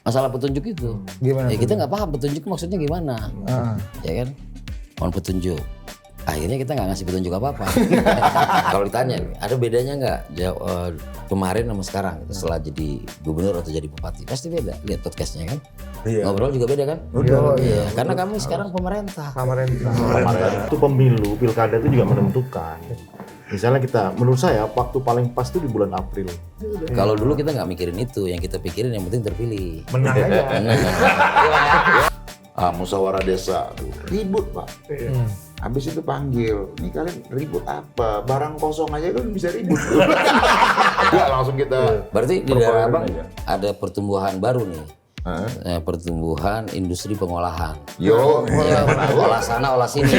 Masalah petunjuk itu. Gimana? Ya kita nggak paham petunjuk maksudnya gimana. Ya kan? Mohon petunjuk. Akhirnya kita nggak ngasih petunjuk apa-apa. Kalau ditanya, ada bedanya nggak kemarin sama sekarang setelah jadi gubernur atau jadi bupati? Pasti beda. Lihat podcastnya kan? Iya. Ngobrol juga beda kan? Iya. Karena kami sekarang pemerintah. Itu pemilu, pilkada itu juga menentukan. Misalnya menurut saya waktu paling pas itu di bulan April. Kalau dulu kita nggak mikirin itu, yang kita pikirin yang penting terpilih. Menang aja. Musyawarah desa ribut Pak. Habis itu panggil, ini kalian ribut apa? Barang kosong aja kan bisa ribut. Ya langsung kita. Berarti di daerah Abang ada pertumbuhan baru nih. Pertumbuhan industri pengolahan. Yo, Olah sana, olah sini.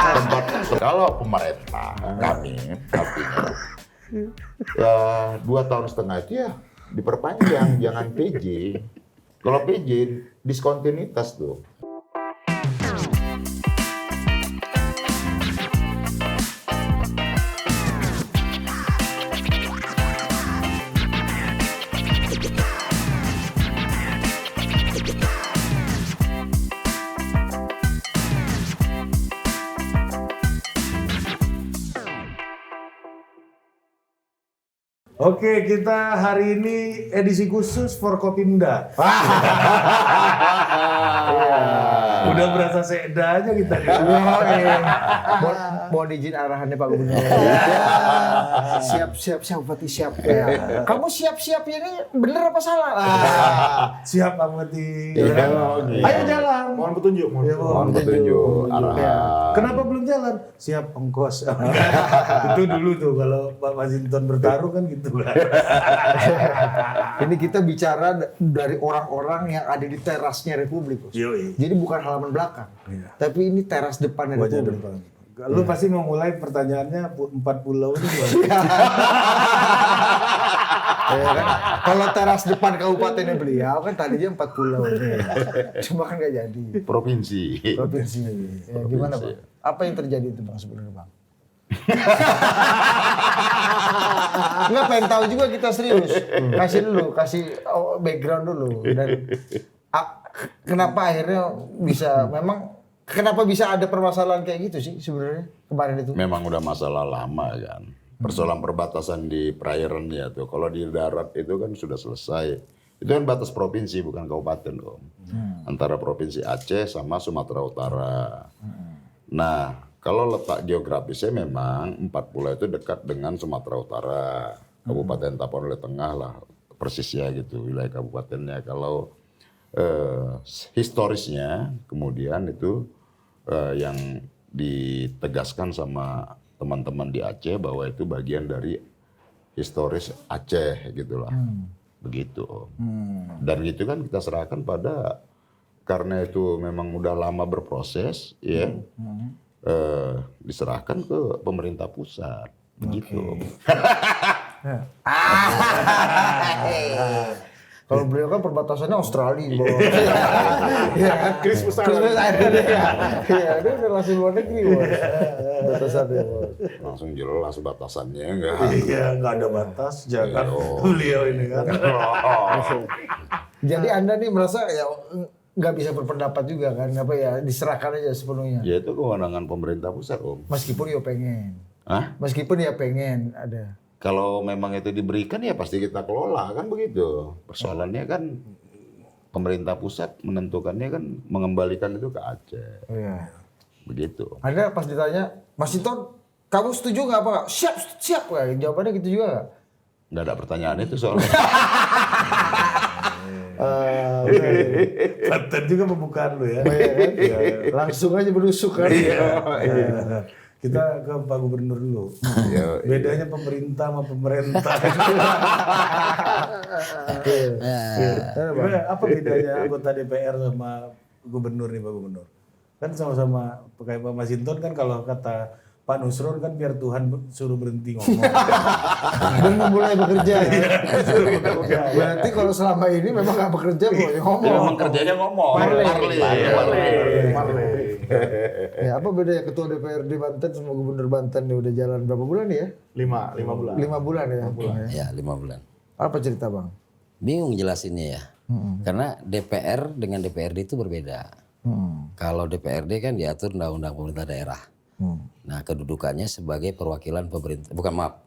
tempat kalau pemerintah kami artinya ya 2,5 tahun itu ya diperpanjang, jangan PJ. Kalau PJ diskontinuitas tuh. Oke, kita hari ini edisi khusus for Kopimda. Udah berasa sekda aja kita nih. Mohon izin arahannya Pak Gubernur. Siap, Bupati siap. Kamu siap-siap ini bener apa salah? Siap, Pak Bupati. Ayo jalan. Mohon petunjuk. Mohon petunjuk arahan. Kenapa belum jalan? Siap ongkos. Itu dulu tuh kalau Pak Masinton bertarung kan gitu kan. Ini kita bicara dari orang-orang yang ada di terasnya Republik. Bos. Yoi. Jadi bukan halaman belakang. Iya. Tapi ini teras depannya Wajah Republik. depan. Lu pasti mau mulai pertanyaannya 4 pulau itu gimana? Ya kan? Kalau teras depan kabupatennya beliau kan tadinya 4 pulau. Cuma kan nggak jadi. Provinsi. Provinsi. Ya, gimana Bang? Apa yang terjadi itu Bang sebenarnya Bang? Nggak pengen tahu juga kita serius. Kasih background dulu. Dan kenapa akhirnya kenapa bisa ada permasalahan kayak gitu sih sebenarnya kemarin itu? Memang udah masalah lama kan. Persoalan perbatasan di perairan ya tuh. Kalau di darat itu kan sudah selesai. Itu kan batas provinsi bukan kabupaten Om. Antara provinsi Aceh sama Sumatera Utara. Nah, kalau letak geografisnya memang 4 pulau itu dekat dengan Sumatera Utara. Kabupaten Tapanuli Tengah lah persisnya gitu wilayah kabupatennya. Kalau historisnya kemudian itu yang ditegaskan sama teman-teman di Aceh bahwa itu bagian dari historis Aceh gitulah. Begitu. Dan itu kan kita serahkan pada karena itu memang udah lama berproses ya. Diserahkan ke pemerintah pusat. Begitu. Kalau beliau kan perbatasannya Australia, Bos. Iya kan? Kris besar. Iya, dia udah langsung luar negeri, Bos. Batasannya, Bos. Langsung jelas batasannya enggak. Iya, nggak ada batas. Jangan beliau ini kan. Jadi Anda nih merasa ya nggak bisa berpendapat juga kan? Apa ya, diserahkan aja sepenuhnya. Ya itu kewenangan pemerintah pusat Om. Meskipun ya pengen. Hah? Meskipun ya pengen ada. Kalau memang itu diberikan ya pasti kita kelola kan begitu. Persoalannya kan pemerintah pusat menentukannya kan mengembalikan itu ke Aceh. Iya. Begitu. Anda pas ditanya, Mas Sinton, kamu setuju nggak apa? Siap. Jawabannya gitu juga nggak? Nggak ada pertanyaan itu soalnya. Paten juga pembukaan lu ya. Iya. Langsung aja berusuk kan? Kita ke Pak Gubernur dulu. Bedanya pemerintah sama pemerintah. Apa bedanya anggota DPR sama gubernur nih Pak Gubernur? Kan sama-sama kayak Pak Masinton kan kalau kata Pak Nusron kan biar Tuhan suruh berhenti ngomong. Dan memulai bekerja ya. Berarti kalau selama ini memang nggak bekerja boleh ngomong. Ya, memang kerjanya ngomong. Parley. Ya apa beda ya ketua DPRD Banten sama gubernur Banten nih udah jalan berapa bulan ya? 5 bulan. 5 bulan ya. Ya 5 bulan. Apa cerita bang? Bingung jelasinnya ya. Karena DPR dengan DPRD itu berbeda. Kalau DPRD kan diatur undang-undang pemerintah daerah. Nah kedudukannya sebagai perwakilan pemerintah, bukan maaf,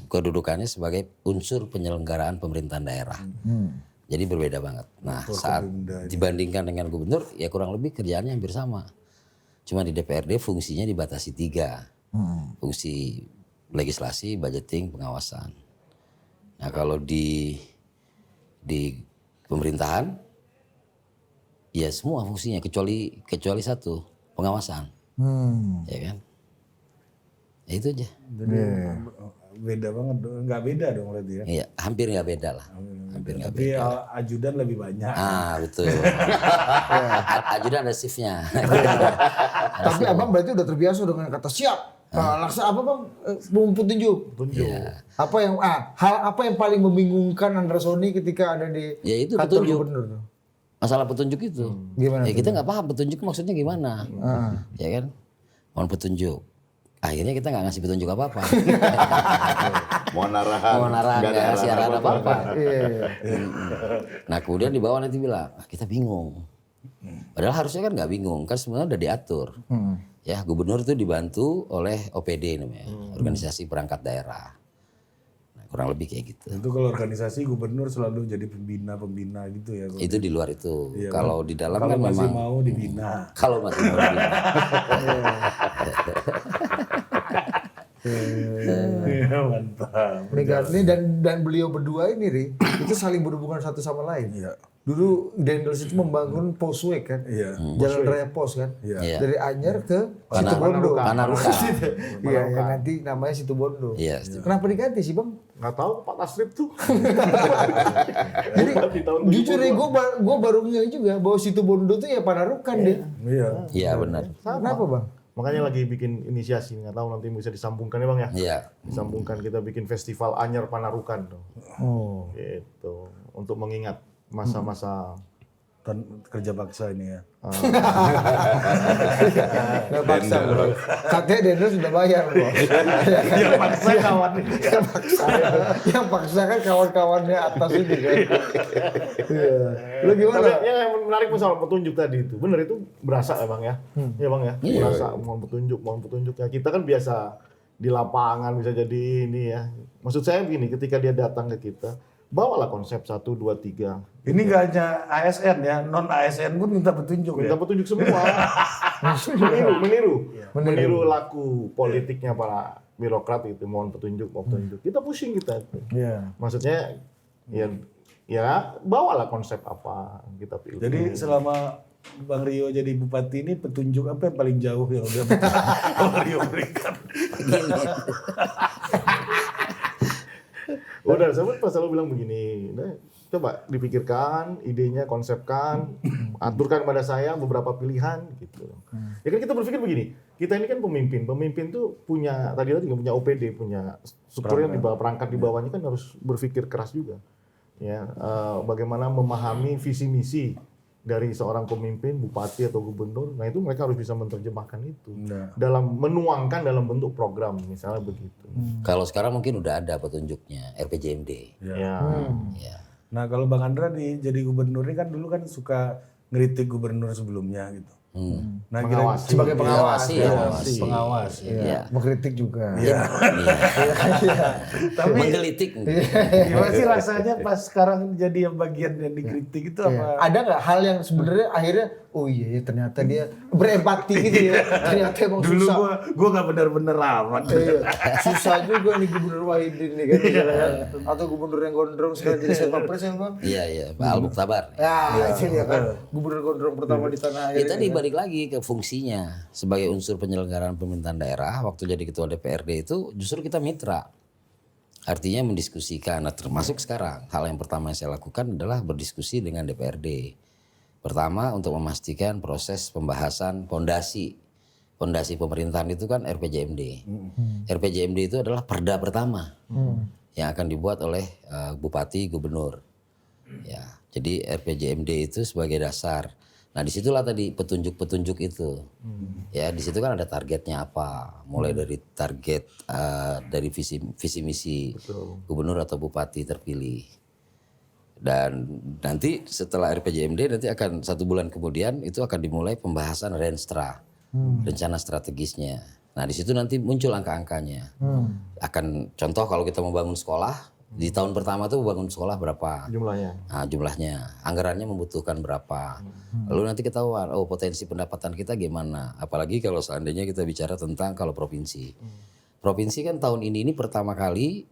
kedudukannya sebagai unsur penyelenggaraan pemerintahan daerah. Jadi berbeda banget. Nah saat dibandingkan dengan gubernur ya kurang lebih kerjaannya hampir sama. Cuma di DPRD fungsinya dibatasi 3. Fungsi legislasi, budgeting, pengawasan. Nah kalau di pemerintahan ya semua fungsinya kecuali satu, pengawasan. Ya kan? Ya itu aja. Jadi beda banget, nggak beda dong berarti ya. Iya, hampir nggak beda lah. Hampir nggak Tapi beda. ajudan lebih banyak. Betul. Ajudan ada shiftnya. Tapi abang berarti udah terbiasa dengan kata siap. Laksa apa bang? Mau petunjuk. Apa yang hal apa yang paling membingungkan Andra Soni ketika ada di Ya itu kantor petunjuk. gubernur? Masalah petunjuk itu. Gimana Ya kita nggak paham petunjuk maksudnya gimana. Ya kan? Mohon petunjuk. Akhirnya kita nggak ngasih petunjuk apa-apa. Mohon arahan. Mohon arahan, nggak ngasih arahan apa-apa. Iya. Nah kemudian di bawah nanti bilang, kita bingung. Padahal harusnya kan nggak bingung, kan sebenarnya udah diatur. Ya gubernur itu dibantu oleh OPD namanya, organisasi perangkat daerah. Nah, kurang lebih kayak gitu. Itu kalau organisasi gubernur selalu jadi pembina gitu ya. Itu di luar itu. Iya, Kalau di dalam kalau kan masih memang mau dibina. kalau masih mau dibina. Iya, mantap. Ini dan beliau berdua ini Ri, itu saling berhubungan satu sama lain. Iya. Dulu Dendels itu membangun Posweg kan, Iya. Jalan Raya Pos kan, Iya. dari Anyer ke Situbondo. Panarukan. Iya, yang nanti namanya Situbondo. Iya. Kenapa diganti sih bang? Nggak tahu Pak Tasrif tuh. Jadi Di tahun jujur ya gue baru ngeh juga bahwa Situbondo tuh ya Panarukan deh. Iya. Iya benar. Kenapa bang? Makanya lagi bikin inisiasi, nggak tahu nanti bisa disambungkan ya bang ya. Iya. Disambungkan kita bikin festival Anyer Panarukan tuh. Oh. Gitu. Untuk mengingat masa-masa Kerja paksa ini ya. Nggak paksa bro. Katanya Dendels sudah bayar bro. Yang paksa kawan ini. Yang paksa kan kawan-kawannya atas ini kan. Iya. Lu gimana? Tapi yang menarik masalah petunjuk tadi itu, bener itu berasa ya bang ya, ya bang ya, berasa mohon petunjuk ya. Kita kan biasa di lapangan bisa jadi ini ya. Maksud saya begini, ketika dia datang ke kita, bawalah konsep 1, 2, 3. Ini nggak hanya ASN ya, non ASN pun minta petunjuk Minta ya. petunjuk semua. meniru laku politiknya para birokrat itu, mohon petunjuk, mau petunjuk. Kita pusing kita. Iya. Maksudnya ya bawalah konsep apa kita pilih. Jadi selama Bang Rio jadi bupati ini petunjuk apa yang paling jauh yang udah Bang Rio berikan? Udah, saya selalu bilang begini, nah, coba dipikirkan, idenya, konsepkan, aturkan pada saya beberapa pilihan, gitu. Ya kan kita berpikir begini, kita ini kan pemimpin tuh punya, tadi juga punya OPD, punya struktur yang di bawah, perangkat di bawahnya kan harus berpikir keras juga. Ya, bagaimana memahami visi misi dari seorang pemimpin, bupati atau gubernur, nah itu mereka harus bisa menerjemahkan itu dalam menuangkan dalam bentuk program, misalnya begitu. Kalau sekarang mungkin udah ada petunjuknya RPJMD. Ya. Ya. Nah kalau Bang Andra jadi gubernur ini kan dulu kan suka ngeritik gubernur sebelumnya gitu. Nah Mengawasi. Sebagai pengawas. Pengawas. Iya. Mengkritik juga. Iya. Tapi Menggelitik. gimana sih rasanya pas sekarang jadi yang bagian yang dikritik itu apa? Ada nggak hal yang sebenarnya akhirnya oh iya ya ternyata dia berempati gitu ya. Ternyata emang Dulu susah. gua nggak benar-benar amat. Iya. Susah juga nih Gubernur Wahidin nih kan. Atau gubernur yang gondrong sekarang jadi Setpapres ya bang. Iya, Pak Al-Mukhtabar. Ya itu dia kan. Gubernur gondrong pertama di tanah air. Ya tadi balik lagi ke fungsinya sebagai unsur penyelenggaraan pemerintahan daerah. Waktu jadi ketua DPRD itu justru kita mitra. Artinya mendiskusikan, nah termasuk sekarang hal yang pertama yang saya lakukan adalah berdiskusi dengan DPRD. Pertama untuk memastikan proses pembahasan pondasi fondasi pemerintahan itu kan RPJMD. RPJMD itu adalah perda pertama yang akan dibuat oleh bupati, gubernur. Ya, jadi RPJMD itu sebagai dasar. Nah disitulah tadi petunjuk-petunjuk itu. Ya di situ kan ada targetnya apa, mulai dari target dari visi misi gubernur atau bupati terpilih. Dan nanti setelah RPJMD nanti akan 1 bulan kemudian itu akan dimulai pembahasan Renstra, rencana strategisnya. Nah di situ nanti muncul angka-angkanya. Akan contoh kalau kita mau bangun sekolah, di tahun pertama tuh bangun sekolah berapa Jumlahnya. Nah, jumlahnya, anggarannya membutuhkan berapa. Lalu nanti ketahuan, oh potensi pendapatan kita gimana. Apalagi kalau seandainya kita bicara tentang kalau provinsi. Provinsi kan tahun ini pertama kali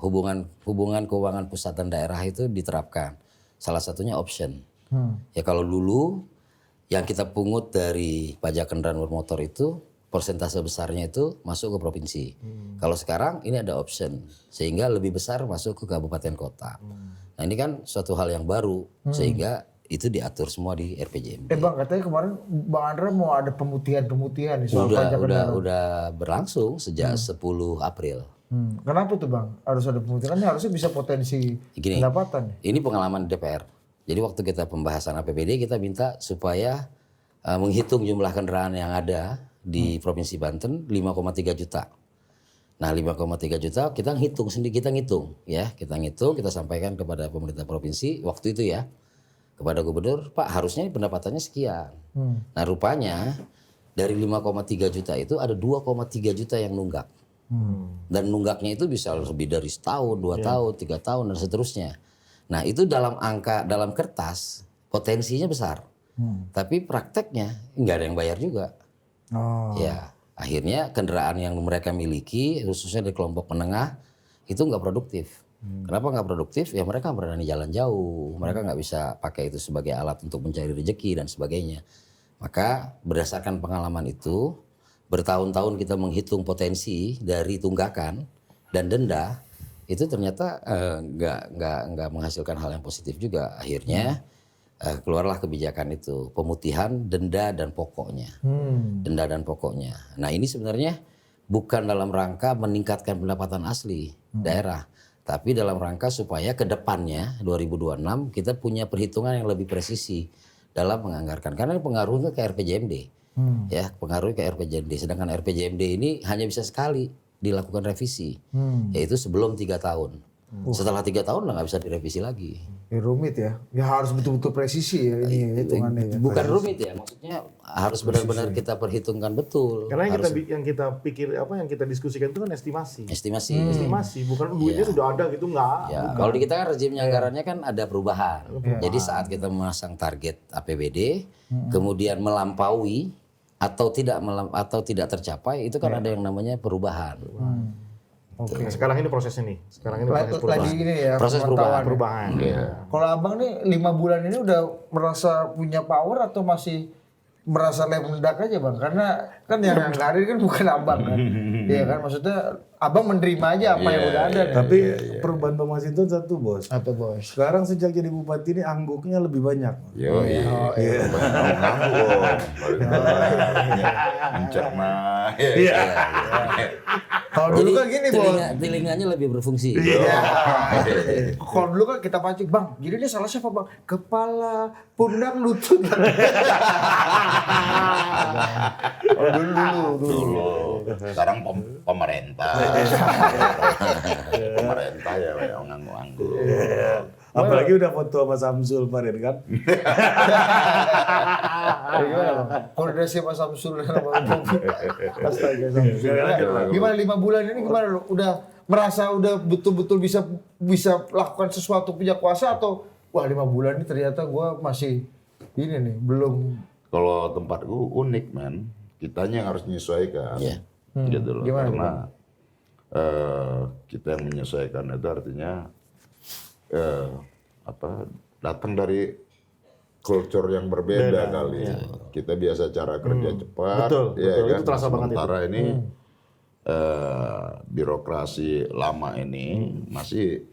hubungan keuangan pusat dan daerah itu diterapkan. Salah satunya option. Ya kalau dulu yang kita pungut dari pajak kendaraan bermotor itu persentase besarnya itu masuk ke provinsi. Kalau sekarang ini ada option sehingga lebih besar masuk ke kabupaten kota. Nah ini kan suatu hal yang baru sehingga itu diatur semua di RPJMD. Bang katanya kemarin Bang Andra mau ada pemutihan nih soal pajak kendaraan. Udah berlangsung sejak 10 April. Kenapa tuh Bang? Harus ada pemutihan, harusnya bisa potensi pendapatan. Ini pengalaman DPR. Jadi waktu kita pembahasan APBD kita minta supaya menghitung jumlah kendaraan yang ada di Provinsi Banten 5,3 juta. Nah 5,3 juta kita ngitung sendiri, kita sampaikan kepada pemerintah provinsi waktu itu ya, kepada gubernur, Pak harusnya pendapatannya sekian. Nah rupanya dari 5,3 juta itu ada 2,3 juta yang nunggak. Dan nunggaknya itu bisa lebih dari setahun, 2 tahun, 3 tahun dan seterusnya. Nah itu dalam kertas potensinya besar. Tapi prakteknya nggak ada yang bayar juga. Ya, akhirnya kendaraan yang mereka miliki, khususnya di kelompok menengah, itu nggak produktif. Kenapa nggak produktif? Ya mereka berani jalan jauh, mereka nggak bisa pakai itu sebagai alat untuk mencari rezeki dan sebagainya. Maka berdasarkan pengalaman itu, bertahun-tahun kita menghitung potensi dari tunggakan dan denda, itu ternyata nggak menghasilkan hal yang positif juga. Akhirnya keluarlah kebijakan itu, pemutihan denda dan pokoknya. Denda dan pokoknya. Nah ini sebenarnya bukan dalam rangka meningkatkan pendapatan asli daerah, tapi dalam rangka supaya ke depannya 2026 kita punya perhitungan yang lebih presisi dalam menganggarkan. Karena pengaruhnya ke RPJMD. Ya, pengaruhnya ke RPJMD. Sedangkan RPJMD ini hanya bisa sekali dilakukan revisi, yaitu sebelum 3 tahun. Setelah 3 tahun nggak bisa direvisi lagi. Ya, rumit ya. Ya harus betul-betul presisi ya ini hitungannya. Ya. Bukan rumit ya, maksudnya harus benar-benar kita perhitungkan betul. Karena yang kita pikir yang kita diskusikan itu kan estimasi. Estimasi, bukan duitnya sudah ada gitu enggak. Ya, kalau di kita kan rezimnya anggarannya kan ada perubahan. Jadi saat kita memasang target APBD, kemudian melampaui atau tidak tercapai, itu kan ada yang namanya perubahan. Nah, sekarang ini prosesnya nih. Sekarang ini proses perubahan. Lagi ini ya. Proses Perubahan. Kalau Abang nih 5 bulan ini udah merasa punya power atau masih merasa lemendak aja Bang? Karena kan yang ngarir kan bukan Abang kan. Iya kan, maksudnya Abang menerima aja apa yang udah ada. Tapi perubahan Bang Masinton satu bos. Apa bos? Sekarang sejak jadi bupati ini angguknya lebih banyak. Mencerna. Kalau dulu kan gini bos. Telinganya lebih berfungsi. Kalau dulu kan kita pancing Bang. Jadi ini salah siapa Bang? Kepala, pundak, lutut. Dulu. Sekarang pemerintah. Pemerintah ya yang nganggu-nganggu. Apalagi udah foto sama Samsul kemarin kan. Koordinasi sama Samsul dan sama Bobi. Astaga Samsul. Gimana 5 bulan ini gimana lu? Udah merasa udah betul-betul bisa lakukan sesuatu punya kuasa atau wah 5 bulan ini ternyata gua masih ini nih belum. Kalau tempatku unik man, kitanya yang harus menyesuaikan. Gitu loh. Gimana, karena kita yang menyesuaikan itu artinya datang dari culture yang berbeda kali. Kita biasa cara kerja cepat, Betul. Kan? Itu terasa banget. Sementara ini birokrasi lama ini masih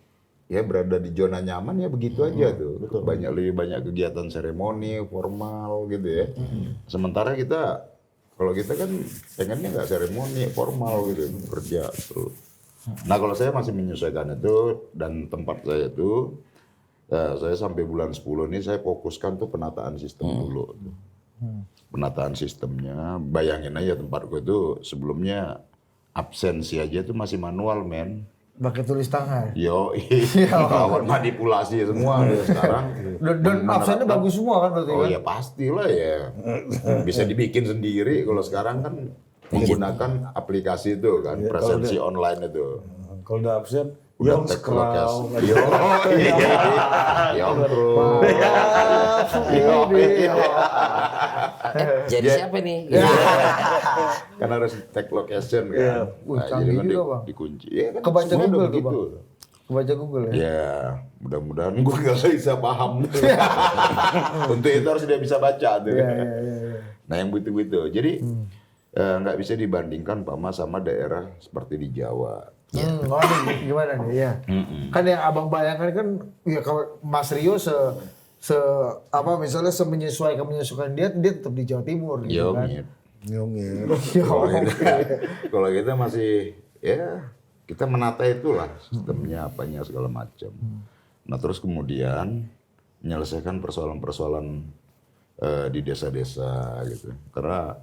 ya berada di zona nyaman ya begitu aja tuh. Lebih banyak kegiatan seremoni formal gitu ya. Sementara kalau kita kan pengennya nggak seremoni formal gitu, kerja terus. Nah kalau saya masih menyesuaikan itu, dan tempat saya itu saya sampai bulan 10 ini saya fokuskan tuh penataan sistem dulu. Penataan sistemnya, bayangin aja tempatku itu sebelumnya absensi aja tuh masih manual men. Pakai tulis tangan. Lawan manipulasi semua sekarang. Dan absennya bagus semua kan berarti Oh kan? ya pastilah ya. Bisa dibikin sendiri. Kalau sekarang kan menggunakan aplikasi itu kan, presensi online itu. Kalau udah absen, Udah yang take scroll. lokasi. Yang bro. Jadi siapa nih? Kan harus take location kan. Iya. Wih, canggih kan juga, Bang. dikunci. Ya, kan Kebaca semua udah Google tuh, begitu. Kebaca Google ya? Ya, mudah-mudahan gue nggak bisa paham. Untuk itu harus dia bisa baca tuh. Iya. Nah yang begitu-begitu. Jadi nggak bisa dibandingkan Pama sama daerah seperti di Jawa. Oh, nih, gimana nih? Ya. Kan yang abang bayangkan kan, ya kalau Mas Rio misalnya menyesuaikan dia tetap di Jawa Timur gitu kan. Nyongit. Kalau kita masih ya kita menata itulah sistemnya apanya segala macam. Nah terus kemudian menyelesaikan persoalan-persoalan di desa-desa gitu. Karena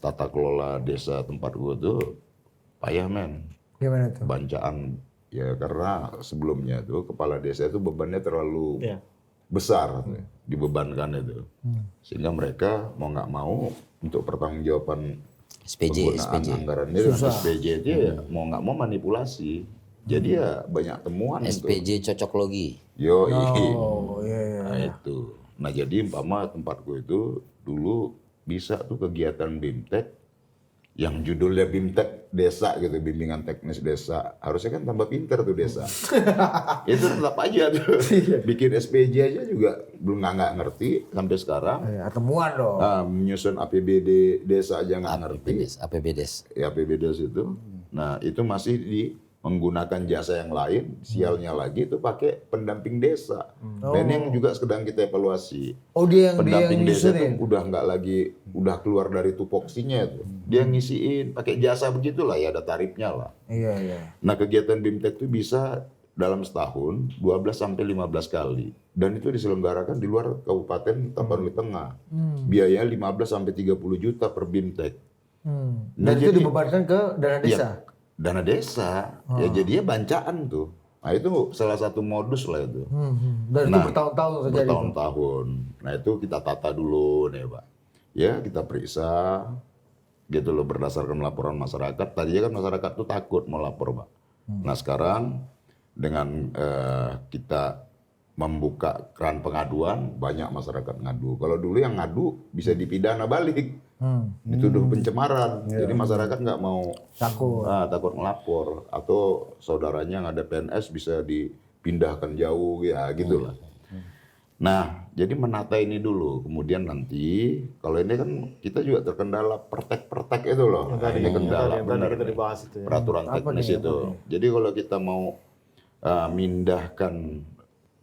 tata kelola desa tempat gue tuh payah men. Gimana tuh? Bancaan ya karena sebelumnya tuh kepala desa itu bebannya terlalu besar dibebankan itu. Sehingga mereka mau nggak mau untuk pertanggungjawaban penggunaan anggaran ini dengan SPJ itu ya mau nggak mau manipulasi. Jadi ya banyak temuan SPJ cocok logi. Yo, iya. Nah itu. Nah jadi umpama tempatku itu dulu bisa tuh kegiatan BIMTEK yang judulnya BIMTEK desa gitu, bimbingan teknis desa. Harusnya kan tambah pinter tuh desa. Itu tetap aja tuh. Bikin SPJ aja juga belum nggak ngerti sampai sekarang. Temuan dong. Menyusun APBD desa aja nggak ngerti. APBDes. Ya APBDes itu. Nah itu masih menggunakan jasa yang lain, sialnya lagi itu pakai pendamping desa. Dan yang juga sedang kita evaluasi. Oh dia yang Pendamping desa nyusunin? itu udah nggak lagi, udah keluar dari tupoksinya itu. Dia ngisiin, pakai jasa begitulah ya ada tarifnya lah. Iya. Nah kegiatan BIMTEK itu bisa dalam setahun 12 sampai 15 kali. Dan itu diselenggarakan di luar Kabupaten Tapanuli Tengah. Biayanya 15 sampai 30 juta per BIMTEK. Dan itu dibebankan ke dana desa? Ya, dana desa, ya jadinya bancaan tuh. Nah itu salah satu modus lah itu. Dan itu bertahun-tahun terjadi? Bertahun-tahun. Nah itu kita tata dulu nih Pak. Ya kita periksa, gitu loh berdasarkan laporan masyarakat. Tadinya kan masyarakat tuh takut mau lapor Pak. Nah sekarang dengan kita membuka keran pengaduan, banyak masyarakat ngadu. Kalau dulu yang ngadu bisa dipidana balik. Dituduh pencemaran. Jadi masyarakat nggak mau takut melapor atau saudaranya yang ada PNS bisa dipindahkan jauh ya gitulah. Nah, jadi menata ini dulu. Kemudian nanti kalau ini kan kita juga terkendala pertek itu loh. Ini kendala benar. Peraturan teknis itu. Jadi kalau kita mau mindahkan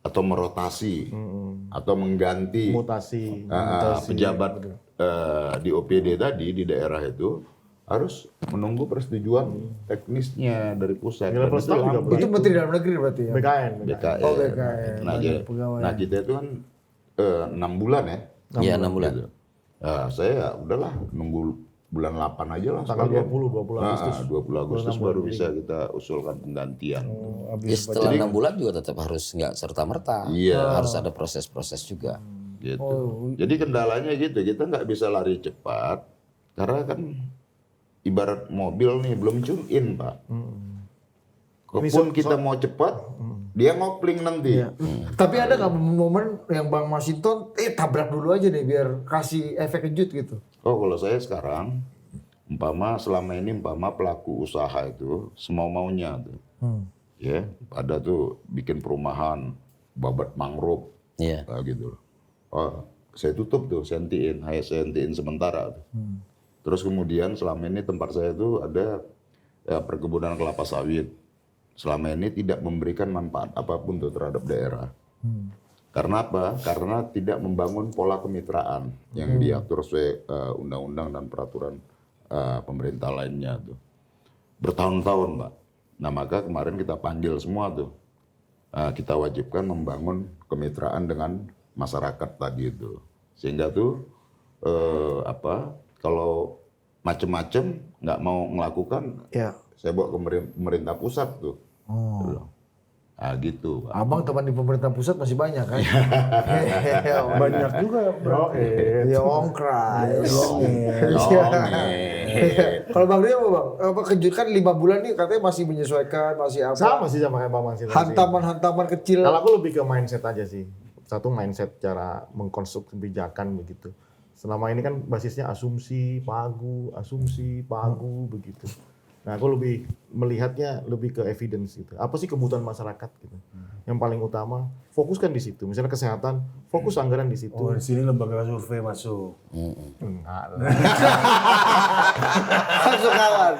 atau merotasi atau mengganti mutasi pejabat di OPD tadi di daerah itu harus menunggu persetujuan teknisnya dari pusat. Itu Menteri Dalam Negeri berarti ya? BKN. Oh BKN. Nah kita itu kan 6 bulan ya. Iya 6 bulan. Gitu. Saya udahlah nunggu bulan 8 aja lah. Tanggal 20 Agustus. 20 Agustus baru bisa kita usulkan penggantian. Ya, setelah 6 bulan juga tetap harus nggak serta-merta. Iya. Harus ada proses-proses juga. Gitu. Jadi kendalanya gitu, kita nggak bisa lari cepat karena kan ibarat mobil nih belum tune in Pak. Kalaupun kita mau cepat, dia ngopling nanti. Tapi ada nggak momen yang Bang Masinton tabrak dulu aja nih biar kasih efek kejut gitu? Oh kalau saya sekarang, selama ini pelaku usaha itu semau-maunya tuh. Ya, ada tuh bikin perumahan, babat mangrove, gitu. Oh, saya tutup tuh, saya hentiin sementara tuh. Terus kemudian selama ini tempat saya itu ada perkebunan kelapa sawit. selama ini tidak memberikan manfaat apapun tuh terhadap daerah. Karena apa? Karena tidak membangun pola kemitraan yang diatur sesuai undang-undang dan peraturan pemerintah lainnya tuh. Bertahun-tahun, Mbak. Nah, maka kemarin kita panggil semua tuh. Kita wajibkan membangun kemitraan dengan masyarakat tadi itu. Sehingga tuh kalau macem-macem nggak mau melakukan, saya bawa ke pemerintah pusat tuh. Nah, gitu, Pak. Abang teman di pemerintah pusat masih banyak kan? Banyak juga bro. Ya ongkras. Yongit. Kalau Bang Rio apa Bang? Apa kan 5 bulan nih katanya masih menyesuaikan, masih apa? Sama sih sama kayak Bang Mansin. Hantaman-hantaman kecil. Kalau aku lebih ke mindset aja sih. Satu mindset cara mengkonstruksi kebijakan begitu. Selama ini kan basisnya asumsi, pagu begitu. Nah, aku lebih melihatnya lebih ke evidence gitu. Apa sih kebutuhan masyarakat gitu. Yang paling utama, fokuskan di situ. Misalnya kesehatan, fokus anggaran di situ. Oh, di sini lembaga survei masuk. Enggak lah. Masuk kawan.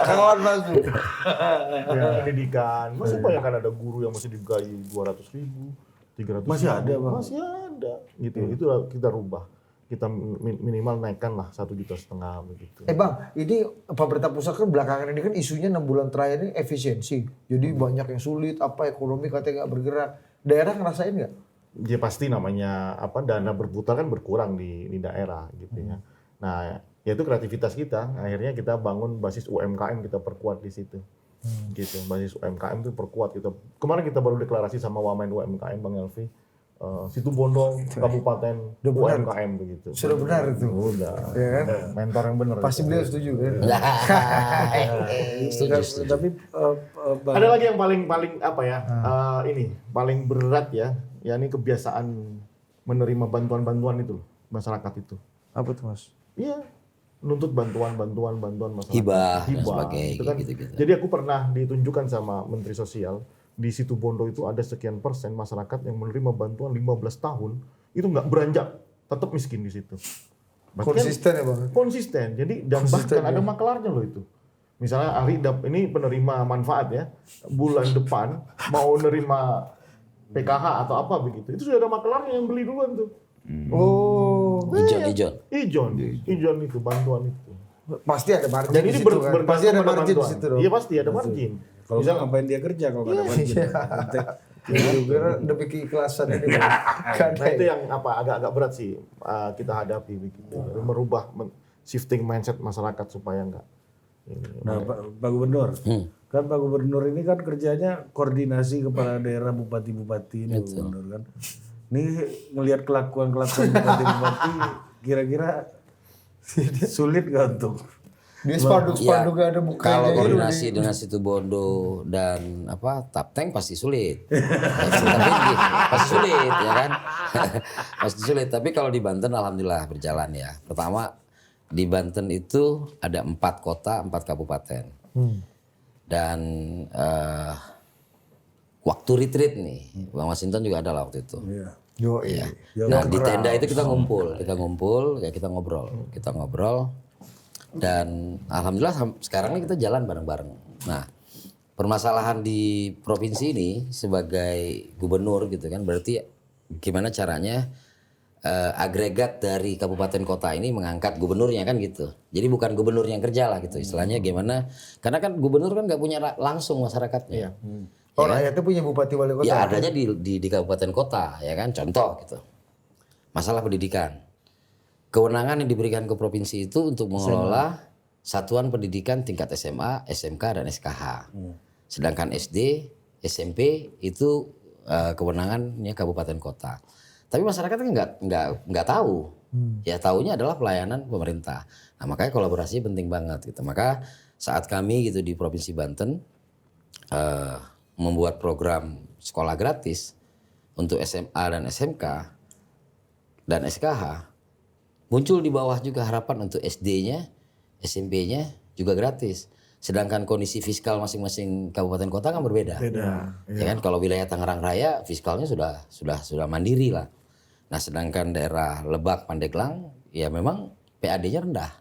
Kawan masuk. Ya, pendidikan. Masih banyak kan ada guru yang masih digaji 200.000, 300.000. Masih ada, Bang. Masih ada. Gitu. Itu kita rubah. Kita minimal naikkan lah 1,5 juta begitu. Bang, ini pemerintah pusat kan belakangan ini kan isunya 6 bulan terakhir ini efisiensi. Jadi banyak yang sulit, ekonomi katanya nggak bergerak. Daerah ngerasain nggak? Ya pasti namanya dana berputar kan berkurang di daerah gitu ya. Nah, ya itu kreativitas kita. Akhirnya kita bangun basis UMKM, kita perkuat di situ. Gitu. Basis UMKM itu perkuat kita. Kemarin kita baru deklarasi sama Wamen UMKM Bang Elvi. Situbondo Kabupaten UMKM begitu. Sudah benar itu. Udah. Ya kan? Mentor yang benar. Pasti beliau setuju kan? Setuju. Tapi Bang, Ada lagi yang paling ini paling berat ya ini kebiasaan menerima bantuan-bantuan itu masyarakat itu. apa tuh Mas? Iya, nuntut bantuan masyarakat. Hibah dan sebagainya, Itu kan. gitu-gitu. Jadi aku pernah ditunjukkan sama Menteri Sosial di Situbondo itu ada sekian persen masyarakat yang menerima bantuan 15 tahun itu nggak beranjak, tetap miskin di situ. Berarti Konsisten ya Bang? Konsisten. Jadi dan bahkan ada maklarnya loh itu. Misalnya ini penerima manfaat ya, bulan depan mau nerima PKH atau apa begitu. Itu sudah ada maklarnya yang beli duluan tuh. Oh, Ijon. Ijon itu bantuan itu. pasti ada margin Dan di ini situ kan? Pasti ada pada margin di bantuan. situ dong. Iya pasti ada margin. Kalau nggak ngapain dia kerja kalau nggak ada margin? Iya juga demi keikhlasan ini. Nah itu yang agak-agak berat sih kita hadapi begitu. Merubah shifting mindset masyarakat supaya enggak. Nah, Pak Gubernur, kan Pak Gubernur ini kan kerjanya koordinasi kepala daerah bupati-bupati ini, Pak Gubernur kan. Ini ngelihat kelakuan-kelakuan bupati-bupati, kira-kira sulit nggak untuk? Dia spanduk-spanduk ada mukanya. Kalau gitu. koordinasi dengan Situbondo dan Tapteng pasti sulit. Tapi pasti sulit ya kan. Pasti sulit. Tapi kalau di Banten alhamdulillah berjalan ya. Pertama di Banten itu ada 4 kota, 4 kabupaten. Dan waktu retreat nih, Bang Masinton juga ada lah waktu itu. Iya. Ya. Nah di tenda itu kita ngumpul, ya kita ngobrol. Dan alhamdulillah sekarang ini kita jalan bareng-bareng. Nah, permasalahan di provinsi ini sebagai gubernur gitu kan, berarti gimana caranya agregat dari kabupaten kota ini mengangkat gubernurnya kan gitu. Jadi bukan gubernur yang kerja lah gitu, istilahnya gimana? Karena kan gubernur kan nggak punya langsung masyarakatnya. Oh, rakyatnya punya bupati wali kota. Ya adanya di kabupaten kota ya kan, contoh gitu. Masalah pendidikan. Kewenangan yang diberikan ke provinsi itu untuk mengelola satuan pendidikan tingkat SMA, SMK, dan SKH. Sedangkan SD, SMP itu kewenangannya kabupaten kota. Tapi masyarakat kan nggak tahu. Ya tahunya adalah pelayanan pemerintah. Nah makanya kolaborasi penting banget gitu. Maka saat kami gitu di Provinsi Banten membuat program sekolah gratis untuk SMA dan SMK dan SKH, muncul di bawah juga harapan untuk SD-nya, SMP-nya juga gratis. Sedangkan kondisi fiskal masing-masing kabupaten kota kan berbeda. Ya kan kalau wilayah Tangerang Raya fiskalnya sudah mandiri lah. Nah, sedangkan daerah Lebak, Pandeglang ya memang PAD-nya rendah.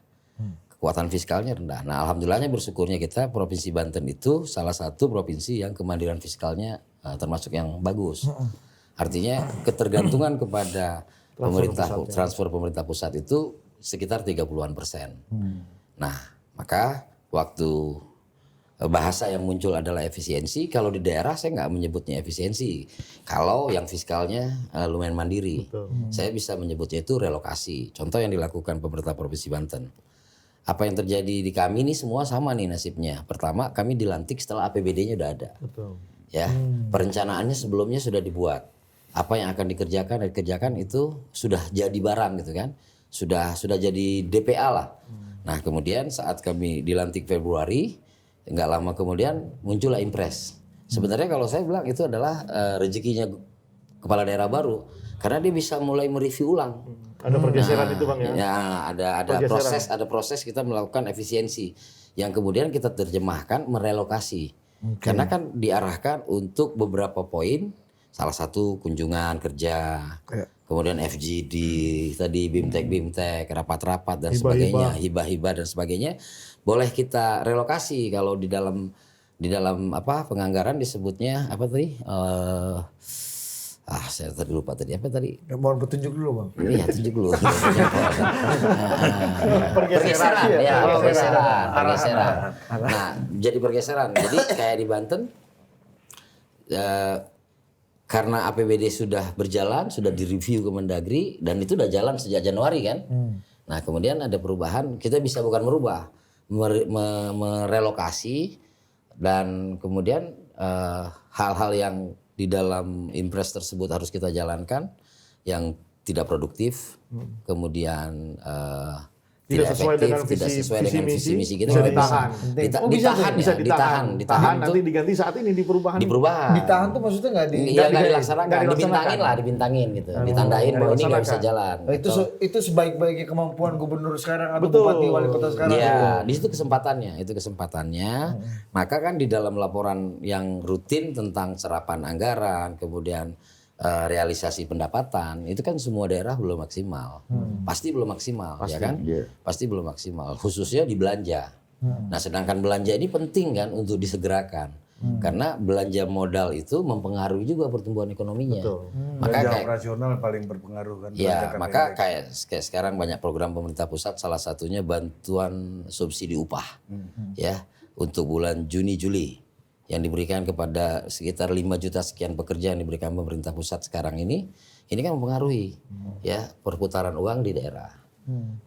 kekuatan fiskalnya rendah. Nah, alhamdulillahnya bersyukurnya kita Provinsi Banten itu salah satu provinsi yang kemandirian fiskalnya termasuk yang bagus. Artinya ketergantungan kepada transfer pemerintah pusat itu sekitar 30-an%. Nah, maka waktu bahasa yang muncul adalah efisiensi. Kalau di daerah saya nggak menyebutnya efisiensi. Kalau yang fiskalnya lumayan mandiri, saya bisa menyebutnya itu relokasi. Contoh yang dilakukan pemerintah Provinsi Banten. Apa yang terjadi di kami ini semua sama nih nasibnya. Pertama, kami dilantik setelah APBD-nya udah ada. Ya, perencanaannya sebelumnya sudah dibuat. Apa yang akan dikerjakan itu sudah jadi barang gitu kan. Sudah jadi DPA lah. Nah, kemudian saat kami dilantik Februari, nggak lama kemudian muncullah impres. Sebenarnya kalau saya bilang itu adalah rezekinya kepala daerah baru karena dia bisa mulai mereview ulang. Ada pergeseran itu Bang ya? Ya, ada proses kita melakukan efisiensi yang kemudian kita terjemahkan merelokasi. Karena kan diarahkan untuk beberapa poin, salah satu kunjungan kerja, kemudian FGD, tadi BIMTEK, rapat-rapat dan sebagainya, hibah-hibah dan sebagainya, boleh kita relokasi kalau di dalam penganggaran disebutnya apa tadi? Saya tadi lupa tadi apa tadi? Mohon petunjuk dulu Bang. Iya, tunjuk dulu. Pergeseran. Nah, jadi pergeseran. Jadi kayak di Banten, karena APBD sudah berjalan, sudah direview Kemendagri, dan itu udah jalan sejak Januari kan. Nah, kemudian ada perubahan, kita bisa bukan merubah, merelokasi, dan kemudian hal-hal yang di dalam impres tersebut harus kita jalankan yang tidak produktif, kemudian tidak sesuai efektif, dengan tidak sesuai dengan visi misi kita bisa ditahan. bisa ditahan Nanti diganti saat ini di perubahan. Ditahan tuh maksudnya nggak dilaksanakan, dibintangin gitu, ditandain bahwa ini nggak bisa jalan. Itu sebaik-baiknya kemampuan gubernur sekarang atau bupati wali kota sekarang. Iya, di situ kesempatannya. Maka kan di dalam laporan yang rutin tentang serapan anggaran, kemudian realisasi pendapatan, itu kan semua daerah belum maksimal. Pasti belum maksimal, ya kan? Pasti belum maksimal, khususnya di belanja. Nah, sedangkan belanja ini penting kan untuk disegerakan. Karena belanja modal itu mempengaruhi juga pertumbuhan ekonominya. Maka kayak operasional paling berpengaruh kan. Ya, maka kayak sekarang banyak program pemerintah pusat, salah satunya bantuan subsidi upah. Ya, untuk bulan Juni Juli yang diberikan kepada sekitar 5 juta sekian pekerja yang diberikan pemerintah pusat sekarang ini kan mempengaruhi ya perputaran uang di daerah.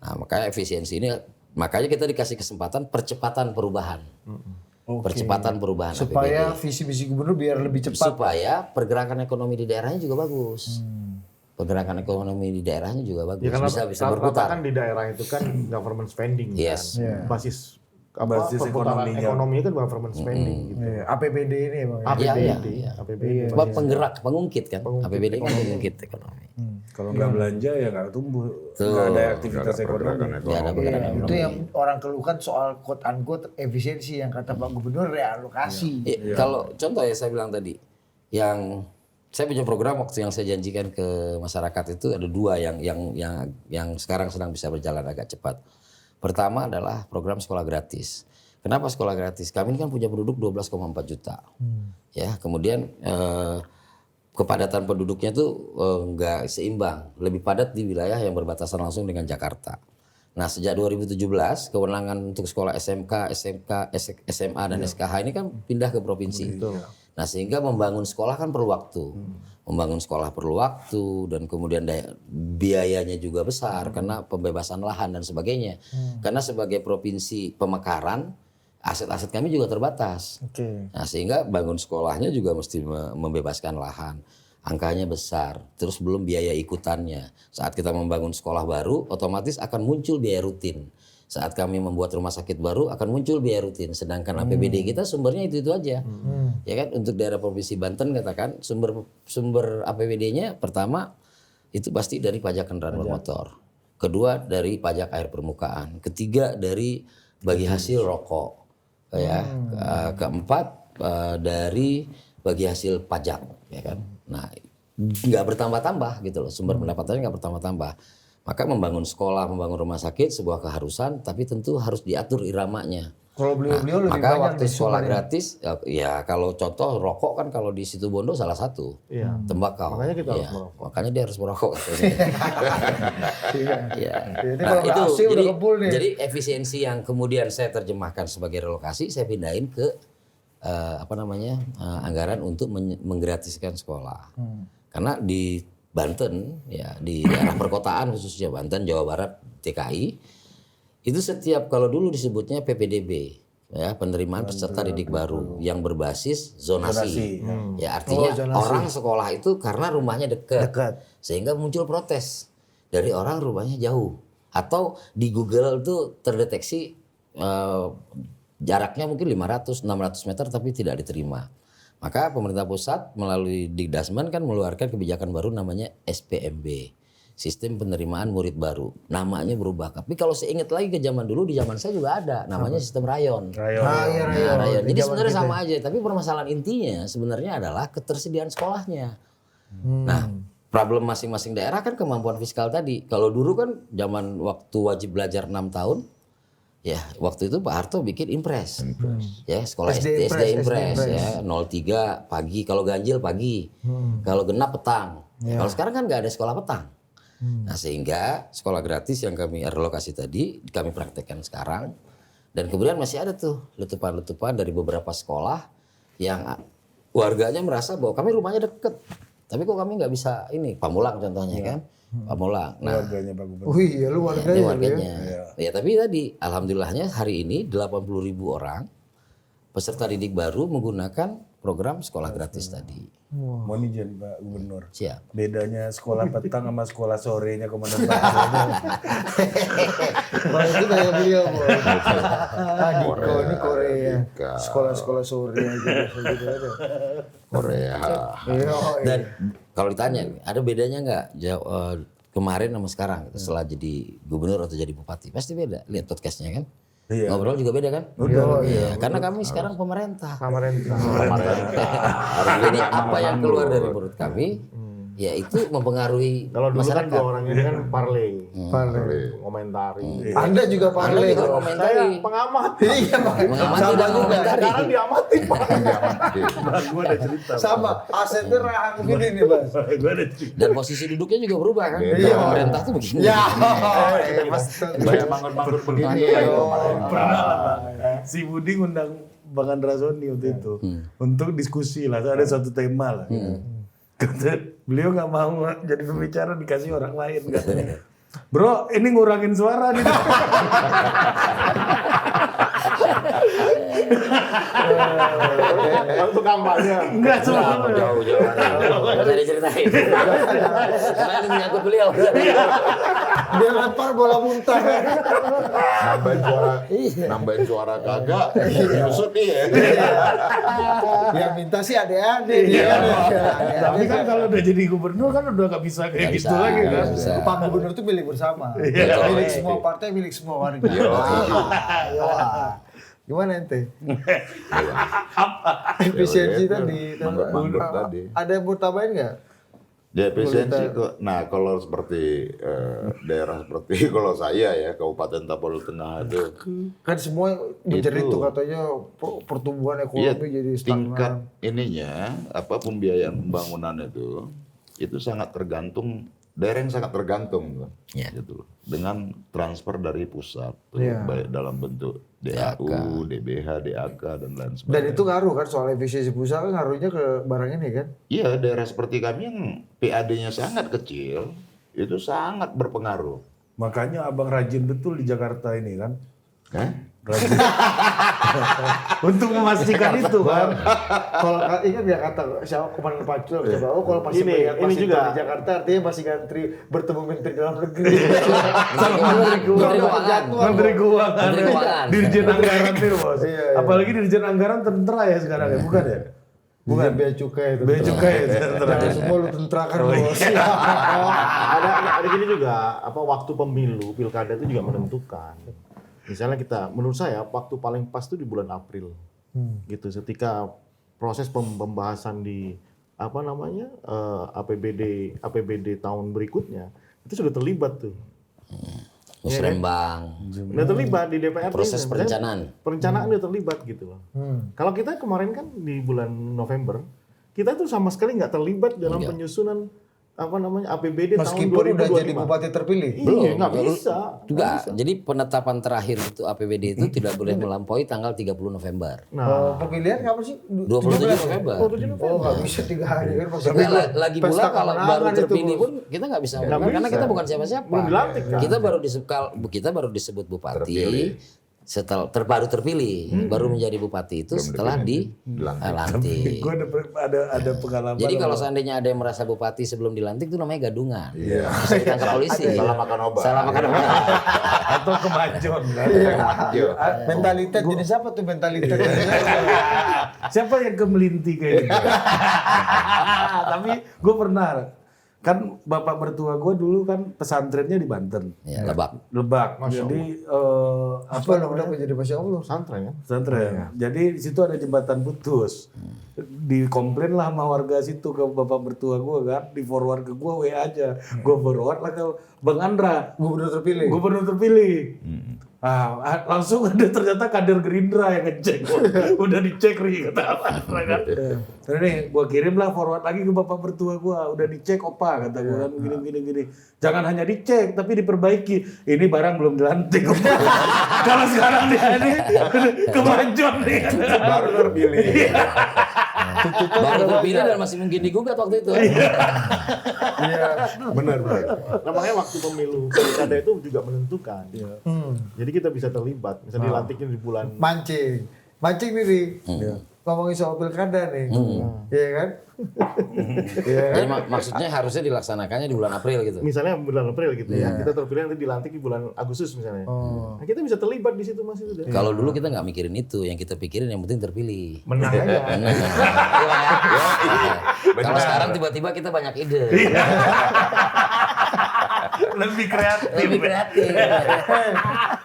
Nah, makanya efisiensi ini, makanya kita dikasih kesempatan percepatan perubahan. Percepatan perubahan supaya APBD. visi misi gubernur biar lebih cepat. Supaya pergerakan ekonomi di daerahnya juga bagus. Pergerakan ekonomi di daerahnya juga bagus. Ya, karena bisa berputar. kan di daerah itu kan government spending Yes. kan. Basis ekonominya. ekonominya kan government spending gitu. APBD ini Bang. APBD. Sebab penggerak, pengungkit kan. APBD kan pengungkit ekonomi. Kalau nggak belanja ya nggak tumbuh, nggak ada aktivitas ekonomi. Itu yang orang keluhkan soal quote unquote efisiensi yang kata Pak Gubernur realokasi. Kalau contoh ya saya bilang tadi, yang saya punya program waktu yang saya janjikan ke masyarakat itu ada 2 yang sekarang sedang bisa berjalan agak cepat. Pertama adalah program sekolah gratis. Kenapa sekolah gratis? Kami ini kan punya penduduk 12,4 juta. Ya, kemudian kepadatan penduduknya tuh nggak seimbang, lebih padat di wilayah yang berbatasan langsung dengan Jakarta. Nah, sejak 2017 kewenangan untuk sekolah SMK, SMA dan SKH ini kan pindah ke provinsi. Nah, sehingga membangun sekolah kan perlu waktu. Membangun sekolah perlu waktu dan kemudian biayanya juga besar karena pembebasan lahan dan sebagainya. Karena sebagai provinsi pemekaran, aset-aset kami juga terbatas. Nah, sehingga bangun sekolahnya juga mesti membebaskan lahan. Angkanya besar, terus belum biaya ikutannya. Saat kita membangun sekolah baru, otomatis akan muncul biaya rutin. Saat kami membuat rumah sakit baru akan muncul biaya rutin. Sedangkan APBD kita sumbernya itu aja. Ya kan, untuk daerah Provinsi Banten katakan sumber APBD-nya pertama itu pasti dari pajak kendaraan bermotor. Kedua dari pajak air permukaan. Ketiga dari bagi hasil rokok. Ya. Keempat dari bagi hasil pajak, ya kan. Nah, nggak bertambah-tambah gitu loh. Sumber pendapatannya nggak bertambah-tambah. Maka membangun sekolah, membangun rumah sakit sebuah keharusan, tapi tentu harus diatur iramanya. Kalau beliau-beliau lebih Maka banyak waktu di sekolah Sumbar. gratis, ya kalau contoh rokok kan kalau di Situbondo salah satu, Iya. tembakau. Makanya kita harus Iya. merokok. Makanya dia harus merokok. Iya. Ini Nah, kalau nggak itu AC udah jadi, kebul nih. jadi efisiensi yang kemudian saya terjemahkan sebagai relokasi, saya pindahin ke anggaran untuk menggratiskan sekolah. Karena di Banten, ya di daerah perkotaan khususnya Banten, Jawa Barat, DKI, itu setiap kalau dulu disebutnya PPDB, ya penerimaan peserta didik baru yang berbasis zonasi. Ya artinya orang sekolah itu karena rumahnya dekat, sehingga muncul protes dari orang rumahnya jauh, atau di Google itu terdeteksi jaraknya mungkin 500-600 meter tapi tidak diterima. Maka pemerintah pusat melalui Dikdasmen kan mengeluarkan kebijakan baru namanya SPMB, Sistem Penerimaan Murid Baru. Namanya berubah. Tapi kalau saya ingat lagi ke zaman dulu, di zaman saya juga ada namanya sistem rayon. Rayon. Jadi sebenarnya sama aja, tapi permasalahan intinya sebenarnya adalah ketersediaan sekolahnya. Nah, problem masing-masing daerah kan kemampuan fiskal tadi. Kalau dulu kan zaman waktu wajib belajar 6 tahun, ya waktu itu Pak Harto bikin impres. Ya sekolah SD impres ya 03 pagi, kalau ganjil pagi, kalau genap petang. Kalau sekarang kan nggak ada sekolah petang. Nah sehingga sekolah gratis yang kami relokasi tadi kami praktekkan sekarang, dan kemudian masih ada tuh letupan-letupan dari beberapa sekolah yang warganya merasa bahwa kami rumahnya deket, tapi kok kami nggak bisa ini, Pamulang contohnya kan. Pamulang. Nah, Keluarganya Pak Gubernur. Oh iya, lu ini warganya. warganya. Ya tapi tadi alhamdulillahnya hari ini 80.000 orang peserta didik baru menggunakan program sekolah gratis tadi. Mohon izin Pak Gubernur. Siap. Bedanya sekolah petang sama sekolah sorenya Komandan Pak. Wah itu kayak beliau, Bos. Diko ini Korea. Sekolah-sekolah sore aja gitu ada. Korea. Iya. Dan kalau ditanya ada bedanya nggak kemarin sama sekarang setelah jadi gubernur atau jadi bupati? Pasti beda. Lihat podcastnya kan. Iya. Ngobrol juga beda kan? Iya. Karena kami sekarang pemerintah. Jadi apa yang keluar dari mulut kami, ya itu mempengaruhi Kalau dulu kan masyarakat. dua orang ini kan parley, komentari. Anda juga Anda parley juga dong. komentari. Saya pengamat. Iya, Pak. Mengamati Sama dan juga. mengomentari. Sekarang diamati Pak. Gue ada cerita. Sama, asetnya rahang begini nih, Bas. Gue ada cerita. Dan posisi duduknya juga berubah kan. Iya. Pemerintah tuh begini. Ya, Mas. Banyak manggut-manggut begini ya. Pernah lah Pak. Si Budi ngundang Bang Andra Soni waktu itu untuk diskusi lah, ada satu tema lah. Kata beliau nggak mau jadi pembicara, dikasih orang lain katanya. Bro, ini ngurangin suara nih. Untuk kampanye. Enggak Jauh, semua. jauh. Nggak usah diceritain. Karena ini menyangkut beliau. Dia lempar bola muntah. Nambahin suara kagak, nyusut dia. Yang minta sih adik-adik dia. Tapi kan kalau udah jadi gubernur kan udah nggak bisa kayak Nggak gitu bisa, lagi kan. nggak bisa. Pak Gubernur itu milik bersama. Iya. Milik semua partai, milik semua warga. Wah. Gimana ente? Efisiensi tadi. Manggut tadi. Ada yang mau tambahin nggak? Ya efisiensi kok. Nah kalau seperti daerah seperti kalau saya ya Kabupaten Tapal Tengah itu Kan semua menjerit Itu. tuh katanya pertumbuhan ya ekonomi jadi tingkat stagnan. ininya apa pembiayaan pembangunan itu sangat tergantung, daerah yang sangat tergantung Ya. gitu loh, dengan transfer dari pusat tuh, Iya. baik dalam bentuk DAU, DBH, DAK dan lain Dan sebagainya. itu ngaruh kan soal efisiensi pusat kan ngaruhnya ke barang ini kan? Iya, daerah seperti kami yang PAD-nya sangat kecil itu sangat berpengaruh. Makanya abang rajin betul di Jakarta ini kan. Hah? Rajin. Untuk memastikan itu kan. Kalau ingat nggak kata siapa Komandan Pacul coba, oh kalau masih Ini melihat Mas juga. Ito di Jakarta artinya masih ngantri bertemu Menteri Dalam Negeri. Menteri Keuangan. Menteri Keuangan. Menteri Keuangan. Dirjen Anggaran nih bos. Iya, iya. Apalagi Dirjen Anggaran tentara ya sekarang ya, bukan ya? Bukan bea cukai itu. Bea cukai ya tentara. Jangan semua lu tenterakan bos. ada gini juga, apa waktu pemilu pilkada itu juga menentukan. Misalnya menurut saya waktu paling pas itu di bulan April, gitu. Ketika proses pembahasan di APBD tahun berikutnya itu sudah terlibat tuh Musrembang. Udah terlibat di DPR. Proses perencanaan. Perencanaan udah terlibat gitu loh. Kalau kita kemarin kan di bulan November, kita tuh sama sekali nggak terlibat dalam penyusunan APBD Meskipun tahun 2025. udah jadi bupati terpilih. Iya, nggak bisa. Juga. Jadi penetapan terakhir itu APBD itu tidak boleh melampaui tanggal 30 November. Oh, pemilihan kapan sih? 27 November. Oh, nggak bisa 3 hari kan masih Tapi lagi pesta pula kalau kemenangan baru itu, terpilih Bos. pun kita nggak bisa karena bisa. kita bukan siapa-siapa. Belum dilantik kan? Kita baru disebut bupati setelah baru terpilih, baru menjadi bupati itu setelah dilantik. Gue ada pengalaman. Jadi kalau seandainya ada yang merasa bupati sebelum dilantik itu namanya gadungan. Bisa ditangkap polisi. Salah makan obat. Salah makan obat. atau kemajon kan. Mentalitas jenis apa tuh mentalitas? Siapa yang kemelinti kayak gitu? Tapi gue pernah kan bapak mertua gue dulu kan pesantrennya di Banten, Ya, Lebak. Jadi Apa udah menjadi Masya Allah? Pesantren ya. pesantren. Jadi di situ ada jembatan putus. Dikomplain lah sama warga situ ke bapak mertua gue kan, di forward ke gue WA aja. Gue forward lah ke Bang Andra, Gubernur terpilih. gubernur terpilih. Langsung ada ternyata kader Gerindra yang ngecek. Udah dicek nih kata Bang Andra kan. Terus nih gue kirim lah forward lagi ke bapak mertua gue. Udah dicek opa kata gue kan gini. Jangan hanya dicek tapi diperbaiki. Ini barang belum dilantik. Kalau sekarang dia ini kemajuan nih. Baru terpilih. Baru terpilih dan masih mungkin digugat waktu itu. Benar. Nah, makanya waktu pemilu pilkada itu juga menentukan. Jadi kita bisa terlibat. Misalnya dilantiknya di bulan Mancing nih, Ri. Ngomongin soal pilkada nih. Iya kan? Jadi maksudnya harusnya dilaksanakannya di bulan April gitu. misalnya bulan April gitu ya. Kita terpilih nanti dilantik di bulan Agustus misalnya. Nah, kita bisa terlibat di situ Mas itu deh. Kalau dulu kita nggak mikirin itu, yang kita pikirin yang penting terpilih. Menang aja. Kalau sekarang tiba-tiba kita banyak ide. Lebih kreatif. Lebih kreatif.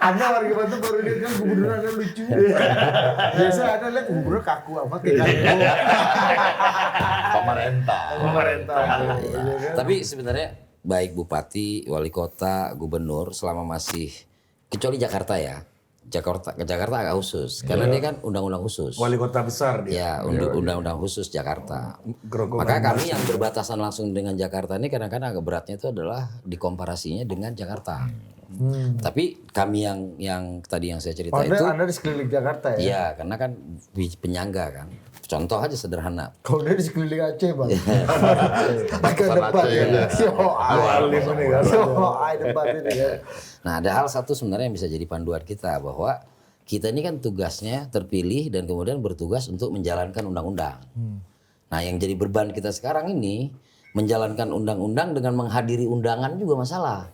Anda warga Banten baru lihat kan gubernur Anda lucu. Biasa Anda lihat gubernur kaku amat kayak Pemerintah. Tapi sebenarnya baik bupati, wali kota, gubernur selama masih kecuali Jakarta ya. Jakarta agak khusus karena dia kan undang-undang khusus. Wali kota besar dia. Ya, undang-undang khusus Jakarta. Maka kami yang berbatasan langsung dengan Jakarta ini kadang-kadang agak beratnya itu adalah dikomparasinya dengan Jakarta. Tapi kami yang tadi yang saya cerita itu Anda di sekeliling Jakarta ya? iya, karena kan penyangga kan. Contoh aja sederhana. Kalau dia di sekeliling Aceh, Bang. Pakai debat ya. Debat ini kan. Nah, ada hal satu sebenarnya yang bisa jadi panduan kita bahwa kita ini kan tugasnya terpilih dan kemudian bertugas untuk menjalankan undang-undang. Nah, yang jadi beban kita sekarang ini menjalankan undang-undang dengan menghadiri undangan juga masalah.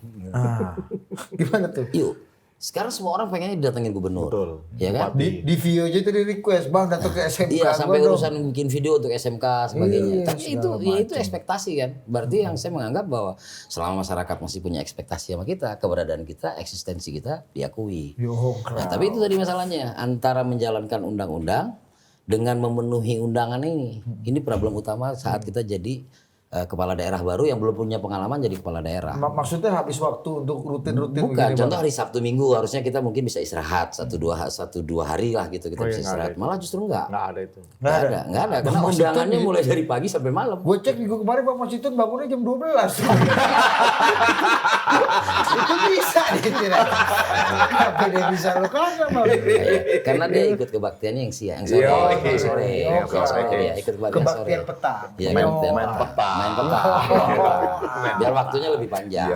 Gimana tuh? Yuk, sekarang semua orang pengennya didatengin gubernur. Betul. Ya kan? Di video aja tadi request, Bang, datang ke SMK. Iya, sampai gua dong. urusan bikin video untuk SMK sebagainya. Iya, Tapi itu ekspektasi kan. Berarti yang saya menganggap bahwa selama masyarakat masih punya ekspektasi sama kita, keberadaan kita, eksistensi kita diakui. Nah, tapi itu tadi masalahnya antara menjalankan undang-undang dengan memenuhi undangan ini. Ini problem utama saat kita jadi kepala daerah baru yang belum punya pengalaman jadi kepala daerah. Maksudnya habis waktu untuk rutin-rutin Bukan, begini, contoh Bang? hari Sabtu Minggu harusnya kita mungkin bisa istirahat satu dua hari lah gitu kita bisa istirahat. Malah justru enggak. Nggak ada itu. Nggak ada. Karena undangannya mulai dari pagi sampai malam. Gue cek minggu kemarin Bang Mas Itun bangunnya jam 12. Itu bisa dikira. Kenapa dia bisa lo kagak, Bang? Karena dia ikut kebaktiannya yang siang, yang sore. Ya, ikut Kebaktian petang. Iya, main peta. Biar waktunya lebih panjang.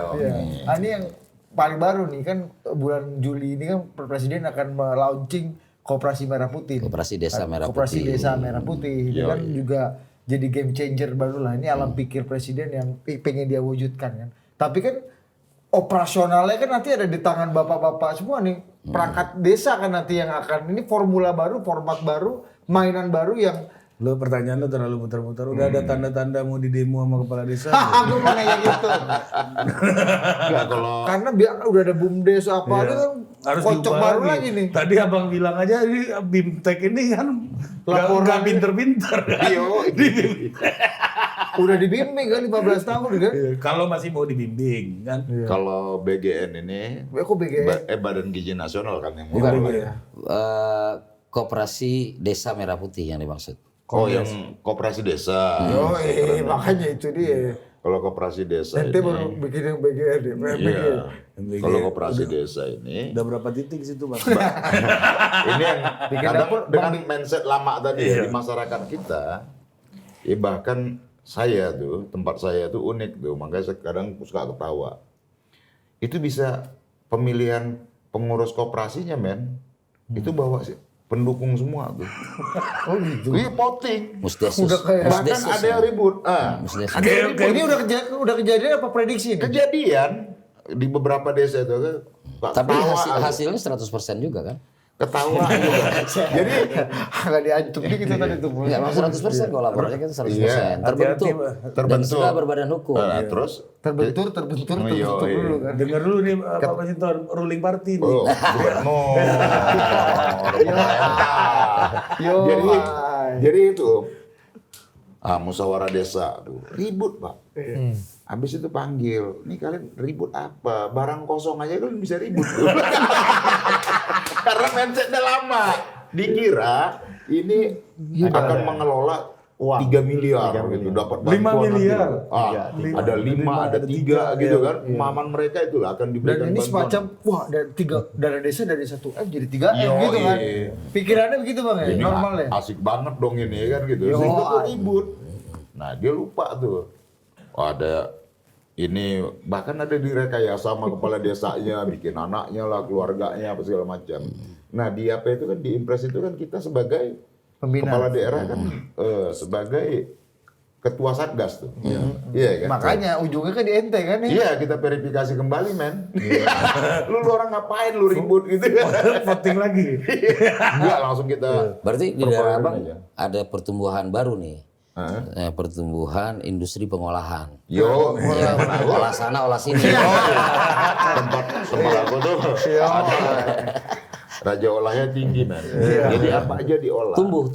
Nah, ini yang paling baru nih kan bulan Juli ini kan Presiden akan melaunching Koperasi Merah Putih. Koperasi Desa Merah Koperasi Putih. Desa Merah Putih. Ini kan juga jadi game changer baru lah. Ini alam pikir Presiden yang pengen dia wujudkan kan. Tapi kan operasionalnya kan nanti ada di tangan bapak-bapak semua nih. Perangkat desa kan nanti yang akan, ini formula baru, format baru, mainan baru yang Lo pertanyaan lo terlalu muter-muter. Udah ada tanda-tanda mau di demo sama kepala desa? gue mau nanya gitu. Karena udah ada BUMDes apa itu kan Harus kocok diubah baru lagi nih. Tadi abang bilang aja ini BIMTEK ini kan Laporan nggak pinter-pinter kan? Udah dibimbing kan 15 tahun kan? Kalau masih mau dibimbing kan. Kalau BGN ini Kok BGN? Badan Gizi Nasional kan yang Bukan, mengelola ya. Koperasi Desa Merah Putih yang dimaksud. Oh, yang koperasi desa. Oh makanya itu dia. Kalau koperasi desa Ente ini, baru bikin yang BGN ya? iya. Kalau koperasi desa ini, Udah berapa titik situ Bang? ini yang Bikin kadang dapur, dengan mindset lama tadi ya di masyarakat kita, ya bahkan saya tuh, tempat saya tuh unik tuh, makanya saya kadang suka ketawa. Itu bisa pemilihan pengurus koperasinya men, itu bawa sih pendukung semua tuh. Oh gitu. Iya voting. Musdesus. Udah kayak- Bahkan Musdesus, ada yang ribut. Musdesus. Ada yang ribut. Ini udah kejadian apa prediksi nih? Kejadian di beberapa desa itu kan. Tapi ketawa, hasilnya 100% juga kan? ketawa juga. Jadi Agak diancam dikit tadi tuh. Enggak, mau 100% kalau laporannya kan 100%. Iya. Terbentuk. Hati-hati, Dan sudah berbadan hukum. terus Terbentur dulu kan. Dengar dulu nih Pak Masinton, ruling party nih. oh, gubernur. Yo, Jadi itu musyawarah desa, aduh, ribut Pak. Habis itu panggil, nih kalian ribut apa? Barang kosong aja kalian bisa ribut. Karena mindsetnya lama. Dikira ini akan mengelola 3 miliar gitu, dapat 5 bantuan miliar. nanti. Ada 5, ada 3 gitu kan. Pemahaman mereka itu akan dan diberikan ini bantuan. semacam wah dari desa dari 1M jadi 3M Yoi. gitu kan. Pikirannya begitu Bang ya, Ini normal ya. asik banget dong ini kan gitu. Yo. Sehingga tuh ribut. Nah dia lupa tuh. Oh, ada ini bahkan ada direkayasa sama kepala desanya, bikin anaknya lah, keluarganya apa segala macam. Nah di apa itu kan di Impres itu kan kita sebagai Pembina. kepala daerah kan sebagai ketua satgas tuh. Iya kan? Makanya ujungnya kan di ente kan nih. Iya kita verifikasi kembali men. lu orang ngapain lu ribut gitu kan? Voting lagi. Enggak langsung kita. Berarti di daerah Perbaruan Abang aja. ada pertumbuhan baru nih. Pertumbuhan industri pengolahan. Yo, Olah sana, olah sini. tempat aku tuh ada raja olahnya tinggi men. Jadi apa aja diolah. Tumbuh.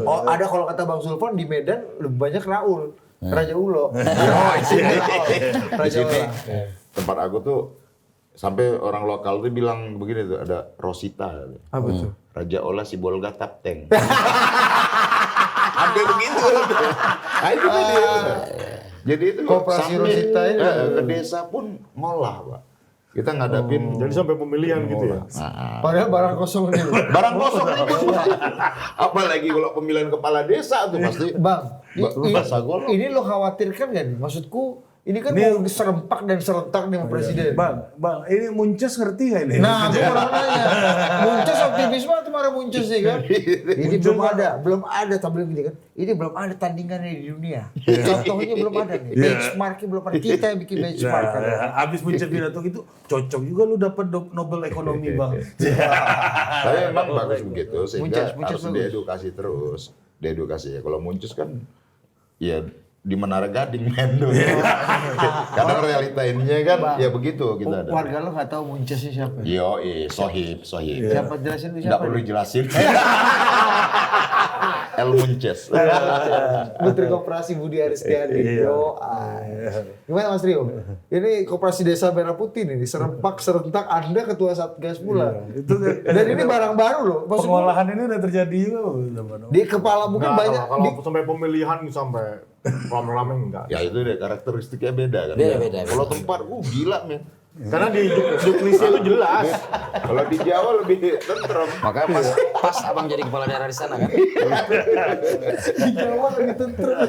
Oh ada kalau kata Bang Sulfan di Medan lebih banyak Raul, Raja Ulo. Oh, di sini. Di Raja sini Olah. tempat aku tuh sampai orang lokal tuh bilang begini tuh ada Rosita. Apa tuh? Raja olah si Bolga Tapteng. Hampir begitu. Nah, itu tadi. Jadi itu Koperasi sampai, Rosita ini. ke desa pun ngolah, Pak. Kita ngadapin Jadi sampai pemilihan gitu ya. Padahal barang kosong ini. barang kosong ribut, Pak. Apalagi kalau pemilihan kepala desa tuh pasti. Bang, Bahasa golok. ini lo khawatirkan gak nih? Maksudku ini kan mau serempak dan serentak nih sama presiden. Bang, ini Munces ngerti nggak ini? Nah, aku mau nanya. Muncul optimisme atau marah muncul sih kan? Ini belum ada tabel gini kan? Ini belum ada tandingannya di dunia. Contohnya belum ada nih. Benchmarknya belum ada. Kita yang bikin benchmark kan. Abis Munces pidato itu cocok juga lu dapat Nobel ekonomi Bang. Tapi memang bagus begitu sehingga Munces harus bagus. diedukasi terus. Diedukasi ya. Kalau Munces kan ya di Menara Gading men dulu. Karena realita ininya kan ya begitu kita ada. Warga lo nggak tahu Muncesnya siapa? Yo, sohib. Siapa jelasin itu Nggak siapa? perlu dijelasin. El Munces. Menteri Koperasi Budi Aristiadi. Yo, gimana Mas Rio? Ini Koperasi Desa Merah Putih nih, serempak serentak Anda ketua Satgas pula. Itu Dan ini barang baru loh. Maksudnya pengolahan ini udah terjadi juga Bang. di kepala mungkin Nggak, banyak kalau sampai pemilihan sampai rame-rame enggak. Ya itu deh karakteristiknya beda kan. Beda. Kalau tempat gila men. Karena di juknisnya itu jelas. Kalau di Jawa lebih tentrem. Makanya pas abang jadi kepala daerah di sana kan. di Jawa lagi tentrem.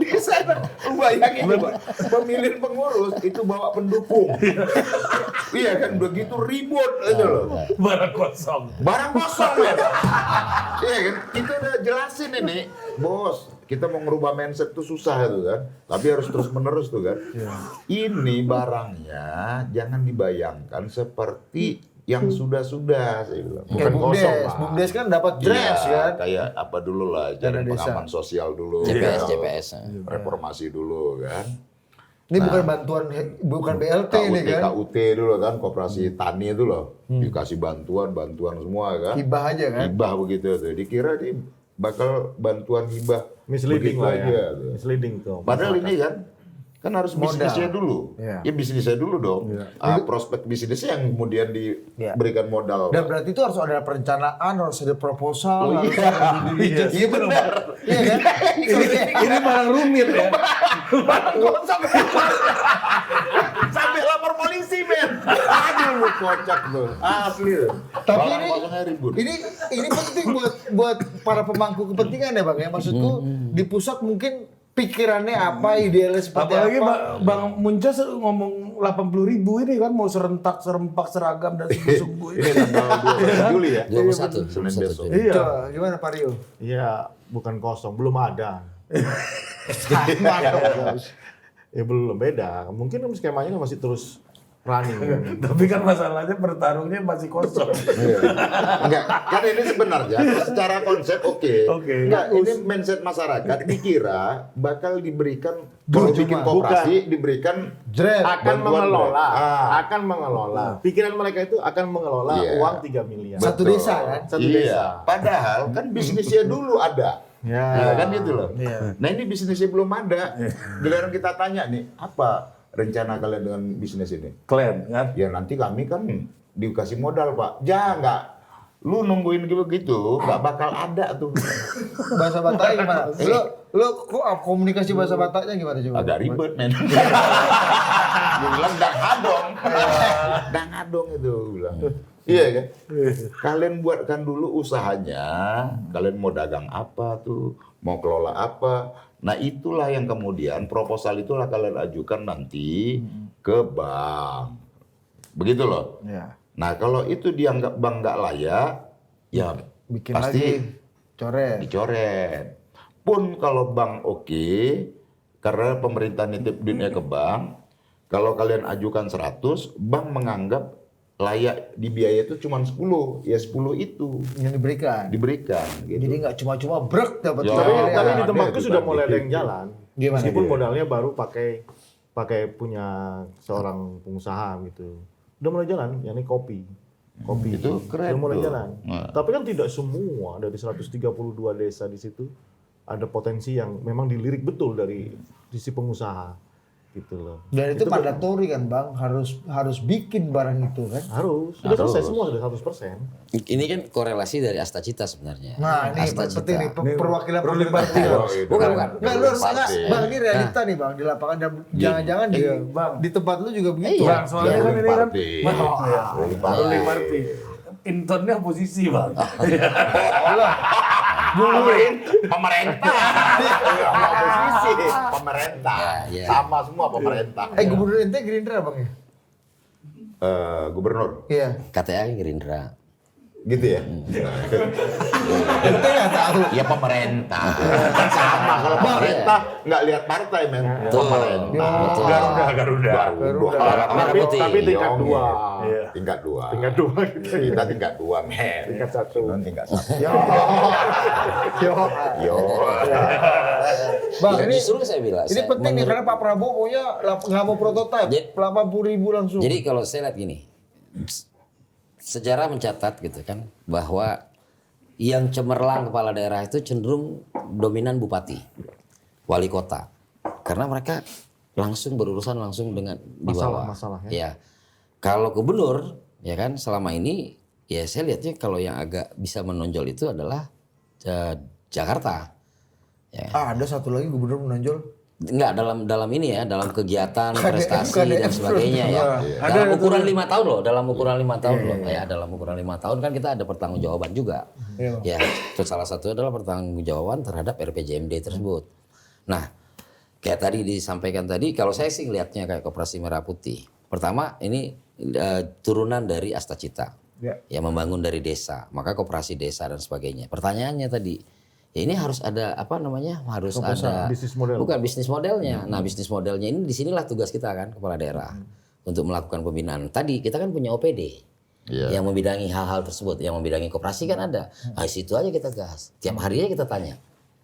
Di sana, lu bayangin coba, pemilihan pengurus itu bawa pendukung. Iya kan, begitu ribut itu loh. Barang kosong. Barang kosong ya. Iya kan, kita udah jelasin ini, bos. Kita mau ngerubah mindset tuh susah itu kan, tapi harus terus menerus tuh kan. Ini barangnya jangan dibayangkan seperti yang sudah-sudah, saya bilang. Kayak Bukan kosong lah. Bumdes kan dapat dress Iya, kan. kayak apa dulu lah, jalan Dana desa. pengaman sosial dulu. JPS. Reformasi dulu kan. Ini bukan bantuan, bukan BLT ini kan. KUT dulu kan, koperasi tani itu loh. Dikasih bantuan semua kan. Hibah aja kan. Hibah begitu tuh. Dikira di bakal bantuan hibah Misleading begitu lah aja, ya. tuh. Misleading tuh. Padahal ini kan harus bisnisnya dulu. Iya. Ya bisnisnya dulu dong. Prospek bisnisnya yang kemudian diberikan modal. Dan berarti itu harus ada perencanaan, harus ada proposal, harus iya. ada due diligence. Iya benar. Iya kan? Ini barang rumit ya. Sampai lapor polisi, men. Aduh, lu kocak tuh. Asli. Tapi Barang-barangnya ribut. ini penting buat para pemangku kepentingan ya Bang ya. Maksudku di pusat mungkin pikirannya apa, idealnya seperti Apalagi apa. Bang Muncas ngomong 80.000 ini kan mau serentak, serempak, seragam dan sungguh-sungguh Ini tanggal 12 Juli ya. 21. Senin besok. Iya. Coba, gimana Pak Rio? Iya, bukan kosong, belum ada. Mantap. Ya belum, beda. Mungkin skemanya kan masih terus running. Tapi kan masalahnya bertarungnya masih kosong. Enggak, kan ini sebenarnya secara konsep oke. Oke. Enggak, ini mindset masyarakat dikira bakal diberikan kalau bikin Bukan. koperasi diberikan Jret. akan bantuan mengelola, berat. akan mengelola. Pikiran mereka itu akan mengelola Iya. uang 3 miliar. Satu Betul. desa kan? Satu Iya. desa. Padahal kan bisnisnya dulu ada. Ya. Ya, kan gitu loh. Iya. Nah ini bisnisnya belum ada. Giliran kita tanya nih, apa rencana kalian dengan bisnis ini? Klan kan? Ya nanti kami kan dikasih modal Pak. Jangan. Lu nungguin begitu, nggak bakal ada tuh. Bahasa Bataknya gimana? Lu kok komunikasi bahasa Bataknya gimana coba? Agak ribet, men. Dia bilang dang adong. Dang adong itu gua bilang. Iya kan? Kalian buatkan dulu usahanya. Kalian mau dagang apa tuh? Mau kelola apa? Nah itulah yang kemudian proposal itulah kalian ajukan nanti ke bank. Begitu loh. Iya. Nah kalau itu dianggap bank nggak layak, ya Bikin pasti lagi coret. dicoret. Pun kalau bank oke, karena pemerintah nitip duitnya ke bank, kalau kalian ajukan 100, bank menganggap layak dibiaya itu cuma 10, ya 10 itu Yang diberikan. gitu. Jadi nggak cuma-cuma brek dapat Ya. Tapi uang. tapi ada di tempatku gitu sudah kan, mulai ada yang gitu. jalan. Gimana? Meskipun modalnya baru pakai punya seorang pengusaha gitu. Udah mulai jalan, yakni kopi. Kopi Itu keren udah mulai tuh. jalan. Nah. Tapi kan tidak semua dari 132 desa di situ ada potensi yang memang dilirik betul dari sisi pengusaha gitu loh. Dan itu mandatori kan Bang, harus bikin barang itu kan. Harus. Sudah selesai semua, sudah 100%. Ini kan korelasi dari Astacita sebenarnya. Nah, ini Astacita. penting nih perwakilan Ruling pemerintah. party. Bukan, bukan. Enggak, lu harus Pasti. enggak, Bang, ini realita nih Bang di lapangan dan jangan-jangan di tempat lu juga begitu. Bang, soalnya kan ini kan Party. ruling party. Internnya oposisi bang. Pemerintah. Oposisi. Pemerintah. Ya, ya. Sama semua pemerintah. Gubernur ente Gerindra Bang ya? Gubernur. Iya. KTA Gerindra. Gitu ya? Ente nggak tahu. Ya pemerintah. Kan sama kalau pemerintah nggak lihat partai men. Pemerintah. Betul. Garuda. Merah putih. Tapi tingkat Yong, 2. ya. Tingkat 2. Tingkat 2 gitu. Kita tingkat 2 men. Tingkat 1. Non tingkat 1. Yo. Yo. Bang, Ya, ini justru saya bilang. ini saya penting nih menurut- karena Pak Prabowo pokoknya nggak mau prototipe, 80.000 langsung. Jadi kalau saya lihat gini, sejarah mencatat gitu kan bahwa yang cemerlang kepala daerah itu cenderung dominan bupati, wali kota, karena mereka langsung berurusan langsung dengan di bawah. Masalah, Ya. Kalau gubernur, ya kan selama ini ya saya lihatnya kalau yang agak bisa menonjol itu adalah Jakarta. Ya. Ada satu lagi gubernur menonjol. Enggak dalam ini ya, dalam kegiatan, KDM, prestasi dan KDM. sebagainya ya. Ada Dalam ukuran 5 tahun loh, dalam ukuran 5 tahun loh. Ya, dalam ukuran 5 tahun kan kita ada pertanggungjawaban juga. Iya. Ya, itu salah satu adalah pertanggungjawaban terhadap RPJMD tersebut. Nah, kayak tadi disampaikan tadi, kalau saya sih ngelihatnya kayak Koperasi Merah Putih. Pertama, ini turunan dari Astacita. Ya. Ya, membangun dari desa, maka koperasi desa dan sebagainya. Pertanyaannya tadi, ya ini harus ada apa namanya? Harus ada bisnis model. Bukan bisnis modelnya. Nah, bisnis modelnya ini disinilah tugas kita kan kepala daerah untuk melakukan pembinaan. Tadi kita kan punya OPD yang membidangi hal-hal tersebut, yang membidangi koperasi kan ada. Nah, situ aja kita gas. Tiap harinya kita tanya.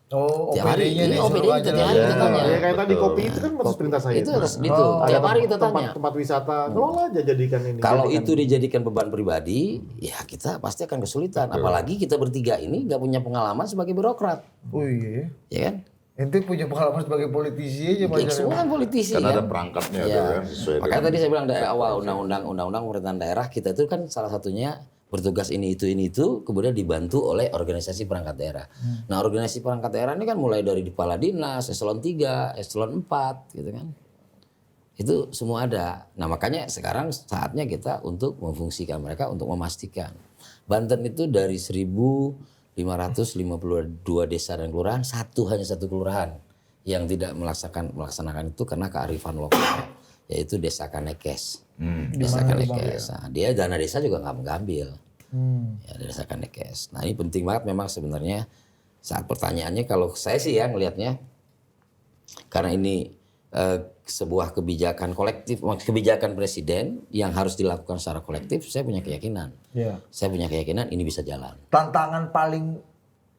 Oh, Tiap hari OPD-nya ini nih, OPD suruh kita aja tiap hari lah. kita tanya. Ya kayak tadi kopi itu kan atas perintah saya. Itu atas itu. Oh, Tiap hari kita tanya. Tempat wisata, kelola aja jadikan ini. Kalau jadikan- itu dijadikan beban pribadi, ya kita pasti akan kesulitan. Apalagi kita bertiga ini nggak punya pengalaman sebagai birokrat, Oh iya. ya kan? Ente punya pengalaman sebagai politisi aja Pak. Semua kan politisi Kan kan. ada perangkatnya tuh Ya. kan sesuai Makanya dengan tadi saya bilang dari awal undang-undang pemerintahan daerah kita itu kan salah satunya bertugas ini itu kemudian dibantu oleh organisasi perangkat daerah. Nah, organisasi perangkat daerah ini kan mulai dari kepala dinas, eselon 3, eselon 4 gitu kan. Itu semua ada. Nah, makanya sekarang saatnya kita untuk memfungsikan mereka untuk memastikan. Banten itu dari 1.552 desa dan kelurahan, hanya satu kelurahan yang tidak melaksanakan itu karena kearifan lokal, yaitu Desa Kanekes. Desa Kanekes. Nah, dia dana desa juga nggak mengambil. Ya, Desa Kanekes. Nah, ini penting banget memang sebenarnya saat pertanyaannya kalau saya sih ya ngelihatnya karena ini sebuah kebijakan kolektif, kebijakan presiden yang harus dilakukan secara kolektif, saya punya keyakinan. Iya. Saya punya keyakinan ini bisa jalan. Tantangan paling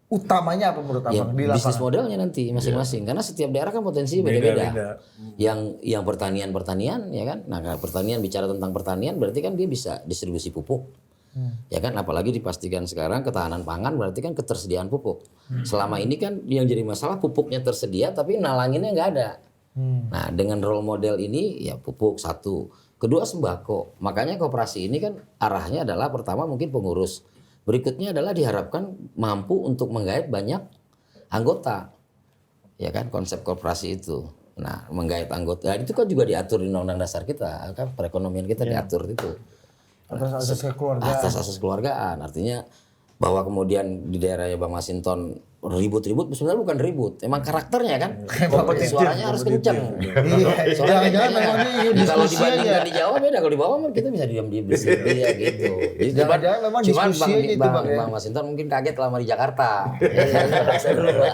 utamanya apa menurut Ya, Abang di bisnis lapangan? modelnya nanti masing-masing karena setiap daerah kan potensi beda-beda. Yang pertanian ya kan. Nah, kalau pertanian bicara tentang pertanian berarti kan dia bisa distribusi pupuk. Ya kan, apalagi dipastikan sekarang ketahanan pangan berarti kan ketersediaan pupuk. Selama ini kan yang jadi masalah pupuknya tersedia tapi nalanginnya nggak ada. Nah, dengan role model ini ya pupuk satu, kedua sembako. Makanya koperasi ini kan arahnya adalah pertama mungkin pengurus. Berikutnya adalah diharapkan mampu untuk menggait banyak anggota. Ya kan, konsep koperasi itu. Nah, menggait anggota itu kan juga diatur di Undang-Undang Dasar kita, kan perekonomian kita diatur itu. Atas asas kekeluargaan. Atas asas keluargaan, artinya bahwa kemudian di daerahnya Bang Masinton ribut-ribut sebenarnya bukan ribut, emang karakternya kan. Suaranya harus kencang. Iya, Suaranya jangan-jangan kencang. memang ini Nah, kalau diskusi dibandingkan aja. di Jawa beda, kalau di bawah mah kita bisa diam-diam di sini ya gitu. Jadi Jangan-jangan memang diskusi aja itu, Bang, ya. Bang Masinton mungkin kaget lama di Jakarta. Saya dulu, Pak.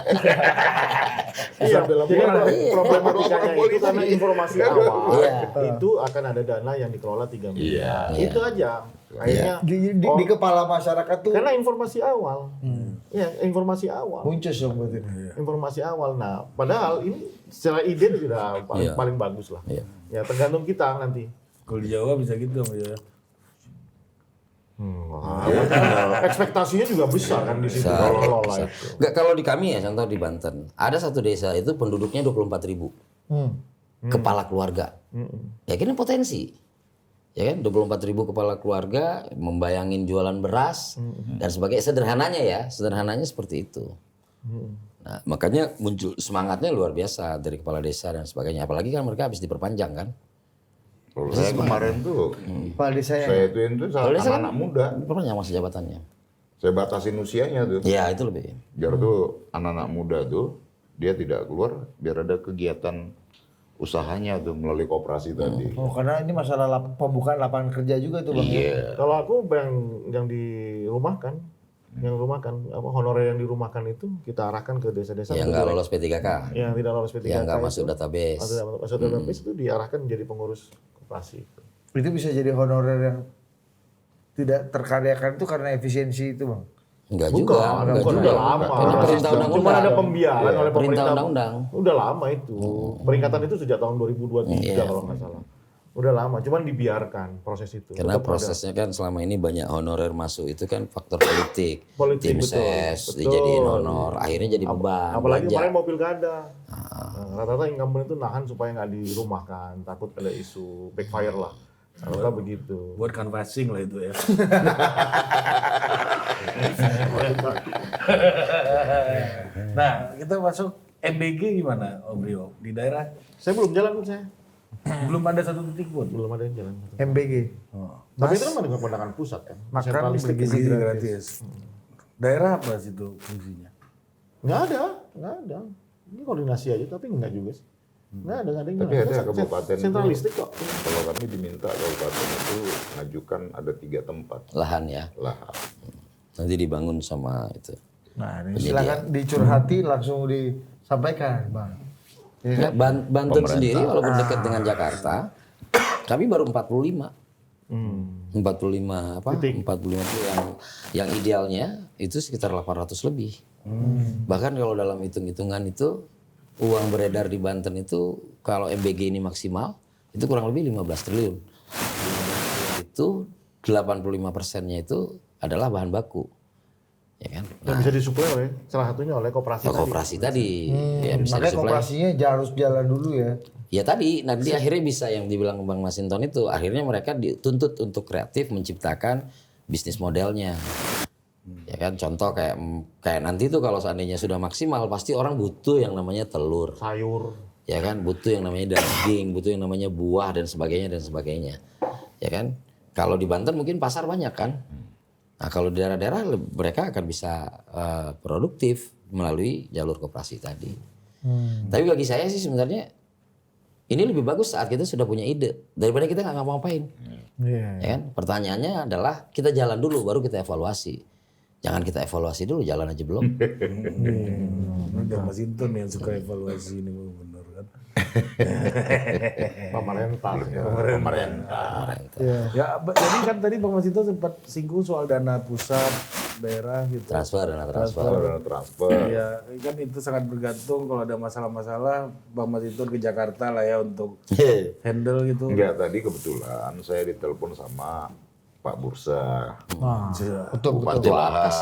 Iya, jadi problematikanya itu karena informasi awal Iya. itu akan ada dana yang dikelola 3 miliar. Iya. Itu aja. Akhirnya Di kepala masyarakat tuh karena informasi awal. Ya, informasi awal. muncul dong berarti. Informasi awal. Nah, padahal ini secara ide itu sudah paling bagus lah. Iya. Ya, tergantung kita nanti. Kalau di Jawa bisa gitu ya. Ekspektasinya juga besar kan di situ kalau lola itu. Enggak, kalau di kami ya contoh di Banten, ada satu desa itu penduduknya 24.000 kepala keluarga. Ya ini potensi. Ya kan 24.000 kepala keluarga membayangin jualan beras dan sebagainya, sederhananya seperti itu. Nah, makanya muncul semangatnya luar biasa dari kepala desa dan sebagainya. Apalagi kan mereka habis diperpanjang kan. Kalau saya kemarin tuh, Kepala desa saya ituin tuh Kalau desa kan anak-anak muda. diperpanjang masa jabatannya. Saya batasin usianya tuh. Ya itu lebih. Biar tuh anak-anak muda tuh dia tidak keluar, biar ada kegiatan usahanya tuh melalui koperasi tadi. Oh, karena ini masalah pembukaan lapangan kerja juga tuh, Bang. Iya. Kalau aku yang dirumahkan, apa honorer yang dirumahkan itu kita arahkan ke desa-desa Yang nggak lolos P3K, yang tidak lolos P3K yang nggak itu, masuk database. masuk database itu diarahkan menjadi pengurus koperasi. Itu bisa jadi honorer yang tidak terkaryakan itu karena efisiensi itu, Bang. Enggak Bukan, juga, enggak bukan, juga. udah lama. Karena perintah Cuma undang-undang. ada pembiaran oleh Perintah pemerintah. undang-undang. Udah lama itu. Peringatan itu sejak tahun 2023 kalau nggak salah. Udah lama, cuman dibiarkan proses itu. Karena Tetap ada. prosesnya kan selama ini banyak honorer masuk itu kan faktor politik. Politik, Tim betul, ses betul. dijadiin honor, akhirnya jadi beban. Apalagi belanja. kemarin mau pilkada. Nah, rata-rata incumbent itu nahan supaya nggak dirumahkan, takut ada isu backfire lah. Rata begitu. Buat canvassing lah itu ya. Nah, kita masuk MBG gimana, Om Rio? Di daerah Saya belum jalan pun saya. belum ada satu titik pun. Belum ada yang jalan. MBG. Tapi itu kan dengan kewenangan pusat kan. Makan Sentralistik. bergizi Gizi gratis. gratis. Daerah apa situ fungsinya? Nggak ada. Ini koordinasi aja tapi nggak juga sih. Nggak ada yang Tapi jalan. ada kabupaten itu, Sentralistik kok. kalau kami diminta kabupaten itu ngajukan ada 3 tempat Lahan ya. lah. Nanti dibangun sama itu. Nah, ini silakan dicurhati langsung disampaikan, Bang. Ya, Banten sendiri walaupun dekat dengan Jakarta, kami baru 45. 45 apa? 45 itu yang idealnya itu sekitar 800 lebih. Bahkan kalau dalam hitung-hitungan itu uang beredar di Banten itu kalau MBG ini maksimal itu kurang lebih 15 triliun. Itu 85%-nya itu adalah bahan baku. Ya kan? Dan bisa disuplai oleh salah satunya oleh koperasi. Koperasi tadi ya bisa Makanya disuplai. kooperasinya harus jalan dulu ya. Ya tadi nanti akhirnya bisa yang dibilang Bang Masinton itu akhirnya mereka dituntut untuk kreatif menciptakan bisnis modelnya. Ya kan contoh kayak nanti tuh kalau seandainya sudah maksimal pasti orang butuh yang namanya telur. Sayur. Ya kan butuh yang namanya daging, butuh yang namanya buah dan sebagainya. Ya kan? Kalau di Banten mungkin pasar banyak kan? Nah, kalau di daerah-daerah mereka akan bisa produktif melalui jalur koperasi tadi. Tapi bagi saya sih sebenarnya ini lebih bagus saat kita sudah punya ide daripada kita nggak ngapa-ngapain. Iya. Ya kan? Pertanyaannya adalah kita jalan dulu baru kita evaluasi. Jangan kita evaluasi dulu, jalan aja belum. Ada Mas Inton yang suka evaluasi ini benar kan. Pemerintah. Ya, jadi kan tadi Bang Mas Inton sempat singgung soal dana pusat, daerah gitu. Dana transfer. Transfer. Ya, kan itu sangat bergantung kalau ada masalah-masalah Bang Mas Inton ke Jakarta lah ya untuk handle gitu. Enggak, tadi kebetulan saya ditelepon sama Pak Bursa, Betul. Bupati Lahat,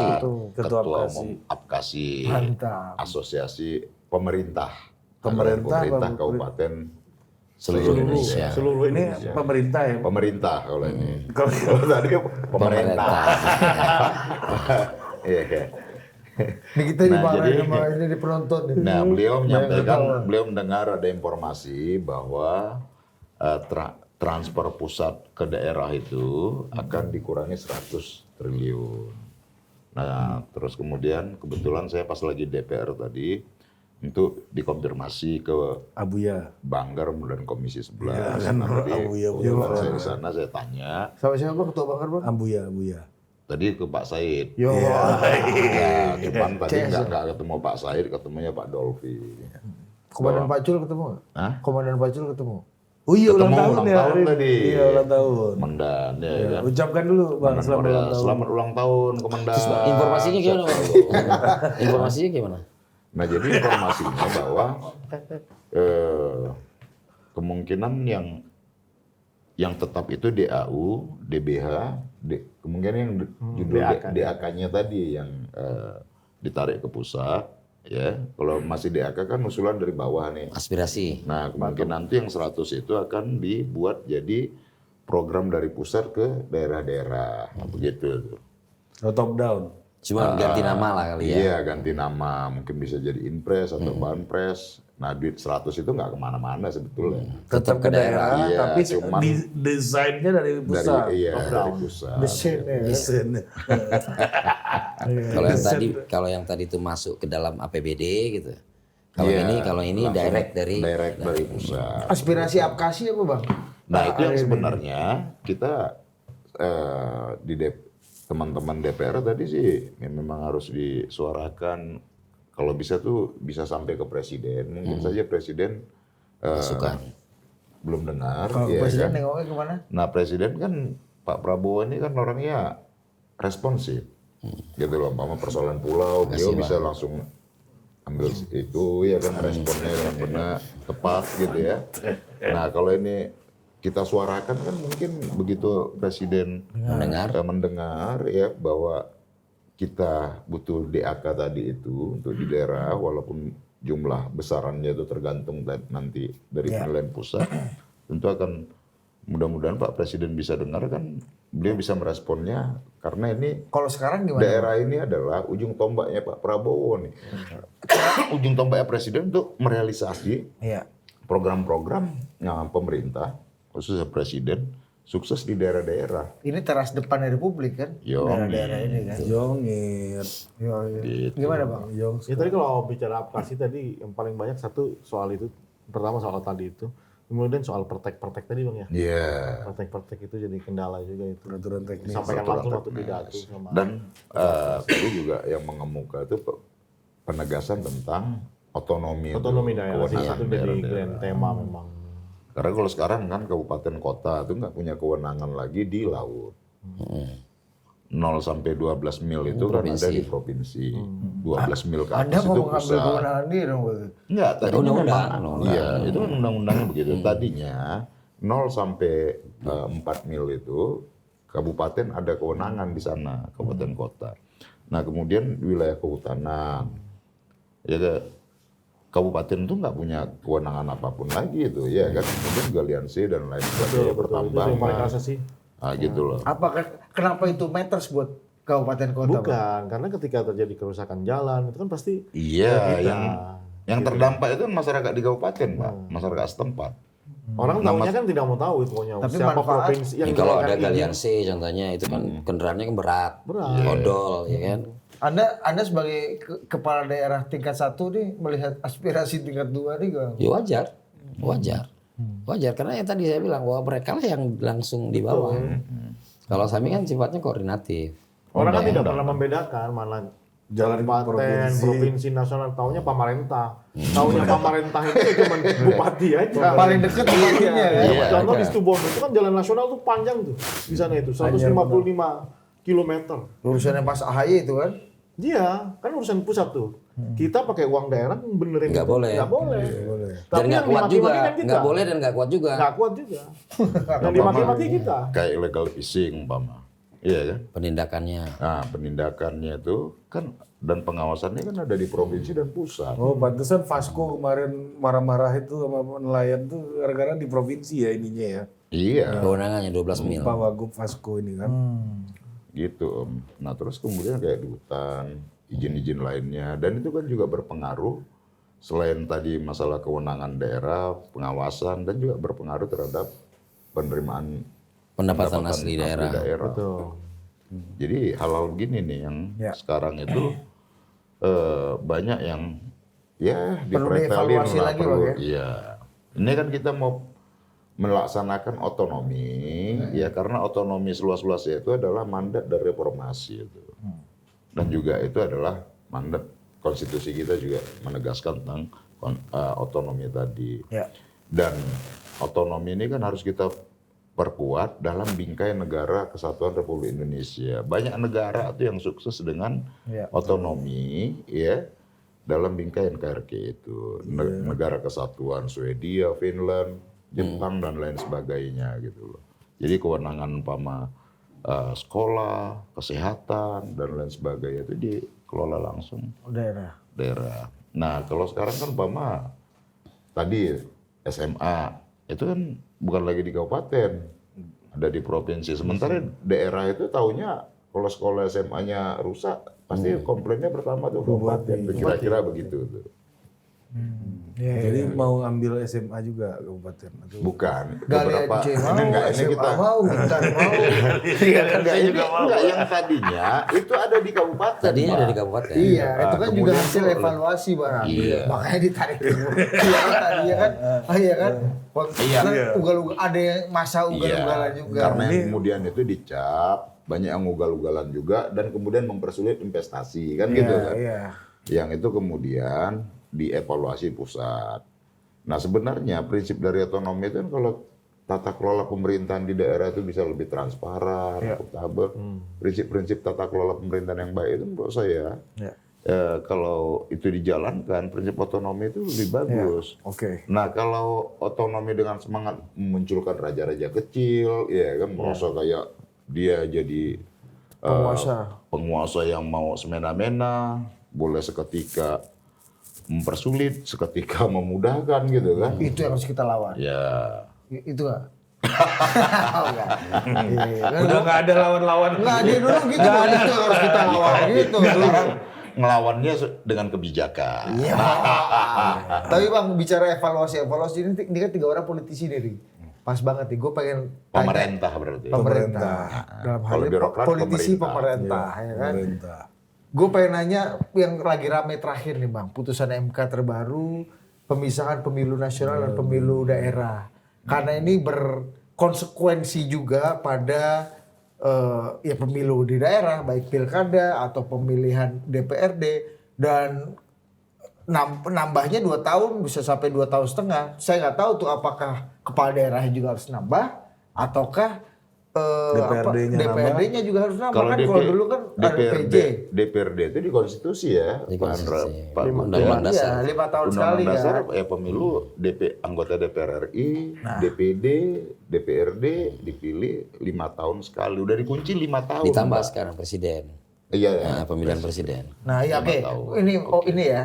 Ketua Ketua Apkasi. Umum Apkasi, Mantap. Asosiasi Pemerintah Pemerintah Kabupaten Seluruh Indonesia. Seluruh Ini Indonesia. pemerintah ya. Pemerintah kalau ini. Kalau Tadi pemerintah. Iya. Ini kita dimarahin sama ini di penonton. nih. Nah, beliau menyampaikan, beliau mendengar ada informasi bahwa transfer pusat ke daerah itu akan dikurangi 100 triliun. Nah, terus kemudian kebetulan saya pas lagi DPR tadi untuk dikonfirmasi ke Abuya. Banggar dan Komisi 11. kan, Nah, tadi Abuya. kebetulan saya di sana saya tanya Sama siapa Bang? Ketua Banggar Bang? Abuya. tadi ke Pak Said. Yo. Ya, cuman tadi nggak ketemu Pak Said, ketemunya Pak Dolfi. Komandan Pacul ketemu nggak? Hah? Komandan Pacul ketemu. Oh iya ulang tahun ulang ya. tahun hari ini. tadi. Iya ulang tahun. Komandan ya, kan. Ucapkan dulu Bang selamat ulang tahun. Selamat ulang tahun, Komandan. Informasinya gimana Bang? Informasinya gimana? Nah, jadi informasinya bahwa kemungkinan yang tetap itu DAU, DBH, kemungkinan yang judul DAK-nya tadi yang ditarik ke pusat, ya. Kalau masih DAK kan usulan dari bawah nih. Aspirasi. Nah, kemungkinan nanti yang 100 itu akan dibuat jadi program dari pusat ke daerah-daerah, begitu. Top down. Cuma ganti nama lah kali ya. Iya, ganti nama. Mungkin bisa jadi Inpres atau Banpres. Nah, duit 100 itu nggak kemana-mana sebetulnya. Tetap ke daerah, Iya, tapi cuman desainnya dari pusat. Dari pusat. Mesinnya. Desainnya. Kalau yang tadi itu masuk ke dalam APBD gitu. Kalau ini direct dari pusat. Aspirasi Apkasi apa Bang? Nah, itu yang sebenarnya kita teman-teman DPR tadi sih memang harus disuarakan. Kalau bisa tuh bisa sampai ke presiden. Mungkin saja presiden belum dengar. Ya, Presiden kan? nengoknya kemana? Nah, presiden kan Pak Prabowo ini kan orangnya responsif. Gitu loh, umpama persoalan pulau, beliau bisa langsung ambil itu ya kan, responnya dengan benar, tepat gitu ya. Nah, kalau ini kita suarakan kan mungkin begitu presiden mendengar ya bahwa kita butuh DAK tadi itu untuk di daerah, walaupun jumlah besarannya itu tergantung nanti dari penilaian pusat, tentu akan mudah-mudahan Pak Presiden bisa dengar kan, beliau bisa meresponnya karena ini Kalau sekarang gimana? daerah ini adalah ujung tombaknya Pak Prabowo nih. Ujung tombaknya Presiden untuk merealisasi Iya. program-program pemerintah, khususnya Presiden, sukses di daerah-daerah. Ini teras depan Republik kan? Daerah-daerah ini kan. Jongit. Iya. Gitu. Gimana Bang? Jong. Ya tadi kalau bicara aplikasi tadi yang paling banyak satu soal itu, pertama soal tadi itu, kemudian soal pertek tadi Bang ya. Iya. Pertek itu jadi kendala juga itu. Peraturan teknis. Disampaikan langsung waktu pidato sama. Dan tadi juga yang mengemuka itu penegasan tentang otonomi daerah sih kewenangan itu jadi daerah-daerah. grand tema memang. Karena kalau sekarang kan kabupaten kota itu nggak punya kewenangan lagi di laut. 0 sampai 12 mil itu kan ada di provinsi. 12 mil ke Anda atas mau itu mengambil pusat. kewenangan dia dong berarti. Enggak, tadinya undang-undang. memang iya, itu kan undang-undangnya begitu. Tadinya 0 sampai 4 mil itu kabupaten ada kewenangan di sana, kabupaten kota. Nah, kemudian wilayah kehutanan. Ya kabupaten itu nggak punya kewenangan apapun lagi itu, ya kan. Kemudian galiansi dan lain sebagainya bertambah. Itu yang paling asasi. Nah, gitu loh. Kenapa itu matters buat kabupaten kota? Bang? Bukan, karena ketika terjadi kerusakan jalan itu kan pasti Iya, kita. yang terdampak itu kan masyarakat di kabupaten, Pak, masyarakat setempat. Orang tahunya kan tidak mau tahu itu maunya Tapi siapa manfaat- provinsi yang Ya, kalau menjalankan ada ini. galian C contohnya itu kan kendaraannya kan berat, Berat. odol, ya kan. Anda sebagai kepala daerah tingkat 1 nih melihat aspirasi tingkat 2 nih gimana? Ya wajar karena yang tadi saya bilang bahwa mereka lah yang langsung di bawah. Kalau kami kan sifatnya koordinatif. Orang kan tidak pernah membedakan mana Jalan kabupaten, provinsi, nasional, taunya pemerintah. Taunya pemerintah itu cuma bupati aja. Paling dekat bupatinya kan? Iya. Contoh di Situbondo itu kan jalan nasional tuh panjang tuh di sana itu 155 kilometer. Urusannya Mas AHY itu kan? Iya, kan urusan pusat tuh. Kita pakai uang daerah benerin Nggak itu. boleh. Nggak boleh. Dan nggak yang kuat juga, dimaki-maki kan kita. nggak boleh dan nggak kuat juga. Nggak kuat juga. Yang dimaki-maki kita. Kayak illegal fishing umpama. Iya kan? Penindakannya. Nah, penindakannya itu kan dan pengawasannya kan ada di provinsi dan pusat. Oh, pantesan Vasco kemarin marah-marah itu sama nelayan tuh gara-gara di provinsi ya ininya ya. Iya, Kewenangannya 12 mil. Pak Wagub Vasco ini kan. gitu Om. Nah, terus kemudian kayak di hutan, izin-izin lainnya dan itu kan juga berpengaruh selain tadi masalah kewenangan daerah, pengawasan dan juga berpengaruh terhadap penerimaan Pendapatan asli daerah. Betul. Jadi hal-hal gini nih yang sekarang itu banyak yang ya Perlu dipretelin dievaluasi lah, lagi, perlu. Bang, ya? Iya. Ini kan kita mau melaksanakan otonomi, ya karena otonomi seluas-luasnya itu adalah mandat dari reformasi itu. Dan juga itu adalah mandat konstitusi kita juga menegaskan tentang otonomi tadi. Ya. Dan otonomi ini kan harus kita perkuat dalam bingkai negara kesatuan Republik Indonesia. Banyak negara itu yang sukses dengan otonomi ya dalam bingkai NKRI itu. Negara kesatuan Swedia, Finland, Jepang dan lain sebagainya gitu loh. Jadi kewenangan umpama sekolah, kesehatan dan lain sebagainya itu dikelola langsung daerah. Nah, kalau sekarang kan umpama tadi SMA itu kan bukan lagi di kabupaten, ada di provinsi. Sementara daerah itu taunya kalau sekolah SMA-nya rusak, pasti komplainnya pertama tuh kabupaten. Kira-kira begitu tuh. Jadi mau ambil SMA juga kabupaten atau Bukan. Galian C mau, Enggak, ini SMA kita mau, Bintan mau. enggak yang tadinya itu ada di kabupaten. Tadinya Pak. ada di kabupaten. Iya, itu kan juga kemudian hasil itu- evaluasi Bang. Iya. Makanya ditarik dulu. Iya kan tadinya kan. Iya kan. Kan ugal-ugal ada yang masa ugal-ugalan Iya, juga. karena yang kemudian itu dicap, banyak yang ugal-ugalan juga dan kemudian mempersulit investasi kan gitu kan. Iya. Yang itu kemudian dievaluasi pusat. Nah, sebenarnya prinsip dari otonomi itu kan kalau tata kelola pemerintahan di daerah itu bisa lebih transparan, akuntabel. Prinsip-prinsip tata kelola pemerintahan yang baik itu menurut saya kalau itu dijalankan prinsip otonomi itu lebih bagus. Oke. Nah, kalau otonomi dengan semangat memunculkan raja-raja kecil, ya kan merasa kayak dia jadi penguasa yang mau semena-mena, boleh seketika mempersulit, seketika memudahkan gitu kan. Itu yang harus kita lawan. Ya. Itu enggak? Oh, enggak. Iya. udah nggak ada lawan-lawan. Enggak ada dulu gitu. Itu yang harus kita lawan gitu. Sekarang ngelawannya dengan kebijakan. Iya. Tapi Bang bicara evaluasi ini kan 3 orang politisi nih. Ri. Pas banget nih, gue pengen tanya. Pemerintah berarti. Pemerintah. Dalam hal Kalau ini birokrat, politisi pemerintah. pemerintah, ya kan? Pemerintah. Gue pengen nanya yang lagi rame terakhir nih Bang, putusan MK terbaru, pemisahan pemilu nasional dan pemilu daerah. Karena ini berkonsekuensi juga pada ya pemilu di daerah, baik pilkada atau pemilihan DPRD dan nambahnya 2 tahun bisa sampai 2 tahun setengah. Saya nggak tahu tuh apakah kepala daerahnya juga harus nambah ataukah DPRD-nya DPRD-nya juga harus nambah kan. DP Kalau dulu kan ada PJ. DPRD itu di konstitusi ya, Di Pak konstitusi. Pak Undang-undang Budi. dasar. Iya, 5 tahun Undang-undang sekali dasar kan. pemilu anggota DPR RI, DPD, DPRD dipilih 5 tahun sekali. Udah dikunci 5 tahun. Ditambah Pak. sekarang presiden. Iya ya. Nah, pemilihan presiden. Nah, iya 5 oke. tahun. Ini ya.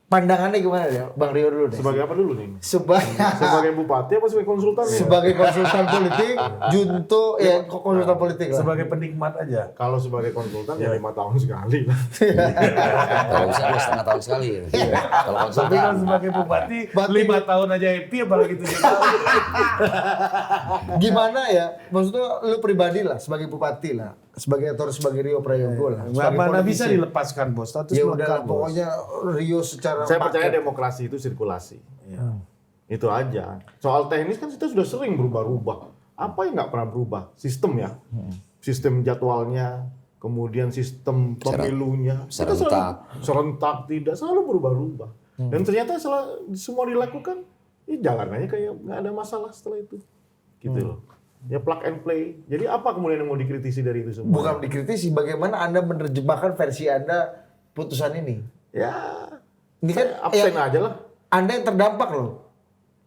Pandangannya gimana ya, Bang Rio dulu deh. Sebagai apa dulu nih? Sebagai Bupati apa sebagai konsultan nih? sebagai konsultan politik, junto ya konsultan politik lah. sebagai penikmat aja. Kalau sebagai konsultan ya 5 tahun sekali lah. Kalau bisa lu setengah tahun sekali. Kalau Tapi konsultan. kalau sebagai bupati 5 tahun aja happy apalagi 7 tahun. Gimana ya? Maksudnya lu pribadi lah sebagai bupati lah, sebagai atau sebagai Rio Prayogo lah. sebagai Mana politisi. bisa dilepaskan bos, status Ya udah melekat bos. pokoknya Rio secara Saya percaya paket. demokrasi itu sirkulasi. Itu aja. Soal teknis kan kita sudah sering berubah-ubah. Apa yang nggak pernah berubah? Sistem ya. Sistem jadwalnya, kemudian sistem pemilunya. Kita serentak tidak selalu berubah-ubah. Dan ternyata semua dilakukan, ya jalan aja kayak nggak ada masalah setelah itu. Gitu loh. Ya plug and play. Jadi apa kemudian yang mau dikritisi dari itu semua? Bukan dikritisi, bagaimana Anda menerjemahkan versi Anda putusan ini? Ya, Ini kan absen aja lah. Anda yang terdampak loh.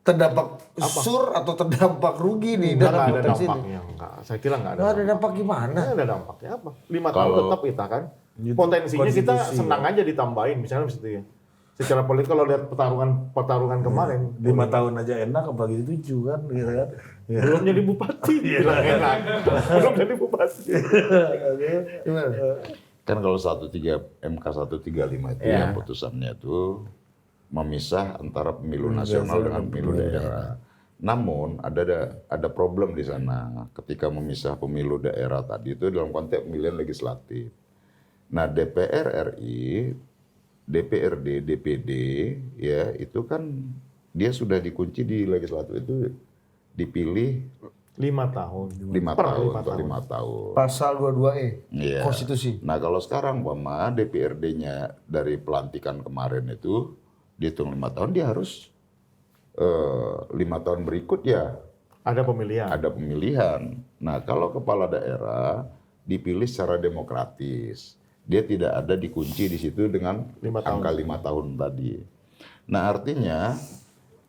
Terdampak sur atau terdampak rugi nih Nggak dalam ada konteks ini. dampaknya. Enggak. Saya kira nggak ada. Nggak ada dampak gimana? Nggak ada dampaknya apa? 5 tahun tetap kita kan. Potensinya kita senang aja ditambahin. Misalnya seperti itu ya. Secara politik kalau lihat pertarungan kemarin. 5 tahun aja enak apalagi 7 kan gitu kan. Ya. Belum jadi bupati. Bilang enak. Belum jadi bupati. Gimana? Kan kalau MK 135 itu yang putusannya itu memisah antara pemilu nasional dengan pemilu daerah. Namun ada problem di sana ketika memisah pemilu daerah tadi itu dalam konteks pemilihan legislatif. Nah, DPR RI, DPRD, DPD ya itu kan dia sudah dikunci di legislatif itu dipilih 5 tahun. 5 tahun untuk 5 tahun. Pasal 22E Iya. konstitusi. Nah kalau sekarang Mama DPRD-nya dari pelantikan kemarin itu dihitung 5 tahun dia harus 5 tahun berikut ya Ada pemilihan. ada pemilihan. Nah kalau kepala daerah dipilih secara demokratis, dia tidak ada dikunci di situ dengan 5 tahun. angka 5 tahun tadi. Nah artinya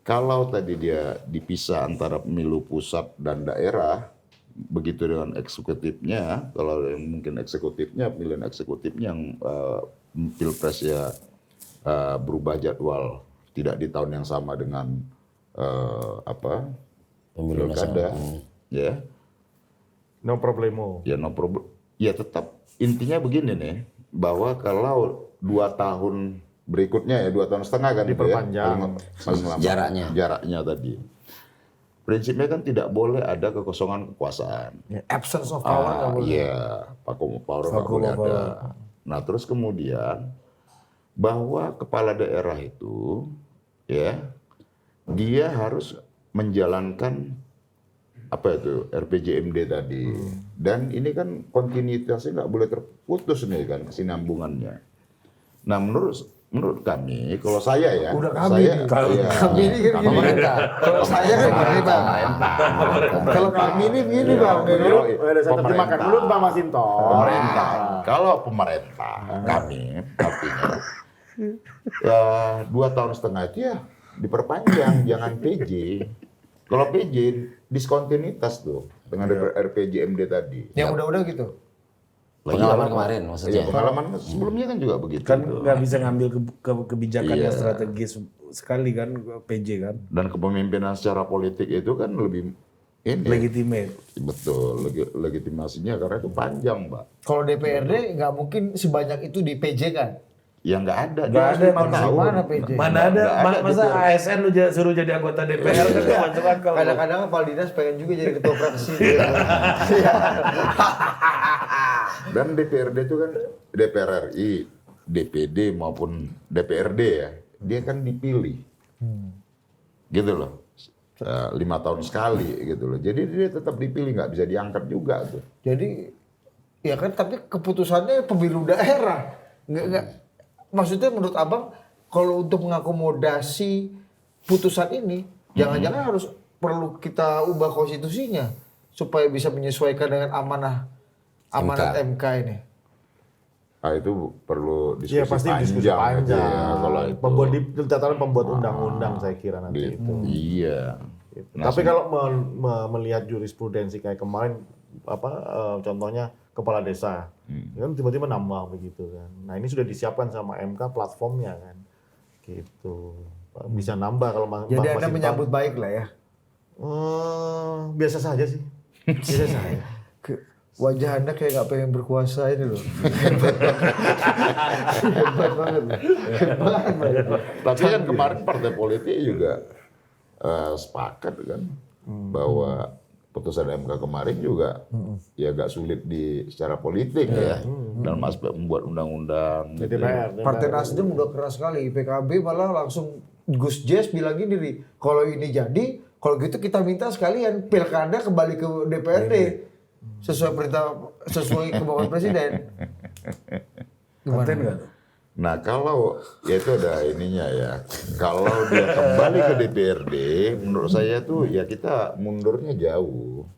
kalau tadi dia dipisah antara pemilu pusat dan daerah, begitu dengan eksekutifnya, kalau yang mungkin eksekutifnya, pemilihan eksekutifnya yang pilpres ya berubah jadwal, tidak di tahun yang sama dengan Pemilu pilkada, ya, No problemo. ya no problem, ya tetap intinya begini nih, bahwa kalau 2 tahun berikutnya ya 2 tahun setengah kan Diperpanjang. itu ya, paling lama jaraknya tadi. Prinsipnya kan tidak boleh ada kekosongan kekuasaan. Absence of power nggak boleh. Iya, vacuum of power nggak boleh ada. Nah terus kemudian bahwa kepala daerah itu ya dia harus menjalankan apa itu RPJMD tadi dan ini kan kontinuitasnya nggak boleh terputus nih kan kesinambungannya. Nah menurut kami kalau saya ya Udah kami nih. Kami ini kan gini. Pemerintah. Kalau saya kan gini Bang. Kalau kami ini gini Bang. Dulu ada saya terjemahkan dulu Bang Masinton. pemerintah. Kalau pemerintah kami artinya ya 2 tahun setengah itu ya diperpanjang, jangan PJ. Kalau PJ diskontinuitas tuh dengan RPJMD tadi. Yang udah-udah gitu. Pengalaman kemarin maksudnya. Iya, pengalaman sebelumnya kan juga begitu. Kan nggak bisa ngambil kebijakan yang Iya. strategis sekali kan PJ kan. Dan kepemimpinan secara politik itu kan lebih ini Legitimate. betul legitimasinya karena itu panjang, Mbak. Kalau DPRD nggak mungkin sebanyak itu di PJ kan. Ya nggak ada. Nggak Dia harus ada, 5 tahun. Mana PJ? Mana ada, Nggak ada masa DPR. ASN lu suruh jadi anggota DPR kan nggak masuk akal. Kadang-kadang Pak Dinas pengen juga jadi ketua fraksi. Dan DPRD itu kan DPR RI, DPD maupun DPRD ya, dia kan dipilih, gitu loh, 5 tahun sekali gitu loh. Jadi dia tetap dipilih, nggak bisa diangkat juga tuh. Jadi ya kan tapi keputusannya pemilu daerah. Nggak maksudnya menurut Abang kalau untuk mengakomodasi putusan ini jangan-jangan harus perlu kita ubah konstitusinya supaya bisa menyesuaikan dengan amanat MK ini? Itu perlu diskusi Iya pasti panjang, diskusi panjang. gitu ya, kalau itu. Tataran pembuat undang-undang saya kira nanti itu. Iya. Gitu. Tapi kalau melihat jurisprudensi kayak kemarin contohnya kepala desa, kan tiba-tiba nambah begitu kan. Nah ini sudah disiapkan sama MK platformnya kan, gitu. Bisa nambah kalau Jadi Anda menyambut baik lah ya? Biasa saja sih. Biasa saja. Wajah Anda kayak nggak pengen berkuasa ini loh. Hebat banget. Hebat banget. Tapi kan kemarin partai politik juga sepakat kan bahwa putusan MK kemarin juga ya agak sulit secara politik ya dalam aspek membuat undang-undang. Gitu ya. Partai Nasdem udah keras sekali. PKB malah langsung Gus Jazz bilang gini, kalau ini jadi, kalau gitu kita minta sekalian pilkada kembali ke DPRD. Sesuai kemauan presiden. Konten nggak tuh? Nah kalau ya itu ada ininya ya. Kalau dia kembali ke DPRD, menurut saya tuh ya kita mundurnya jauh.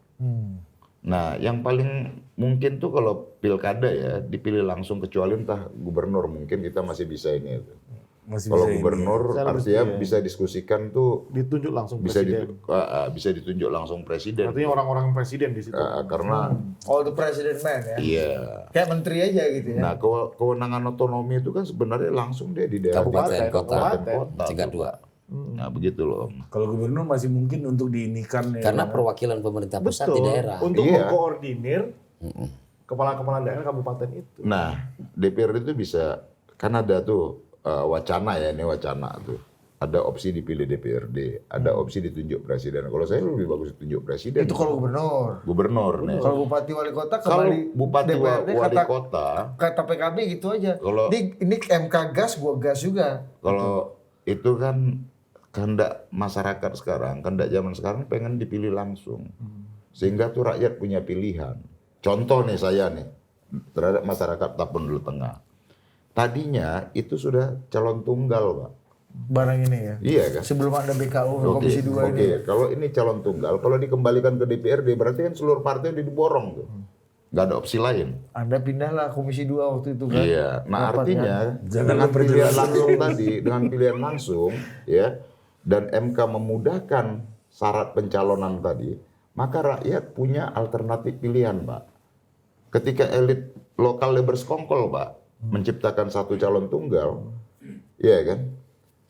Nah yang paling mungkin tuh kalau pilkada ya dipilih langsung, kecuali entah gubernur, mungkin kita masih bisa ini. Kalau gubernur artinya bisa diskusikan tuh ditunjuk langsung bisa presiden. bisa ditunjuk langsung presiden. Artinya orang-orang presiden di situ. Karena All the president man ya? iya. Kayak menteri aja gitu ya? Nah kewenangan otonomi itu kan sebenarnya langsung dia di daerah Kabupaten, kota, kota. tingkat 2. Nah begitu loh. Kalau gubernur masih mungkin untuk diinikan ya. Karena perwakilan pemerintah pusat di daerah. Untuk Iya. mengkoordinir kepala-kepala daerah kabupaten itu. Nah DPRD itu bisa, kan ada tuh wacana ya, ini wacana tuh. Ada opsi dipilih DPRD, ada opsi ditunjuk presiden. Kalau saya lebih bagus ditunjuk presiden. Itu kalau gubernur. Gubernur nih. Kalau bupati wali kota Kalau kembali bupati DPRD wali kota, kata PKB gitu aja. Kalau- ini MK gas, gua gas juga. kalau itu kan kehendak masyarakat sekarang, kehendak zaman sekarang pengen dipilih langsung. Sehingga tuh rakyat punya pilihan. Contoh nih saya nih, terhadap masyarakat Tapundul Tengah. Tadinya itu sudah calon tunggal, Pak. Barang ini ya. Iya kan? Sebelum ada BKU Komisi 2 ini. Kalau ini calon tunggal, kalau dikembalikan ke DPRD berarti kan seluruh partai diborong tuh. Nggak ada opsi lain. Anda pindahlah Komisi 2 waktu itu kan. Iya. Nah Rapat, artinya Jangan dengan memperjelas pilihan langsung tadi, dengan pilihan langsung, ya, dan MK memudahkan syarat pencalonan tadi, maka rakyat punya alternatif pilihan, Pak. Ketika elit lokalnya bersekongkol, Pak, menciptakan satu calon tunggal, ya kan?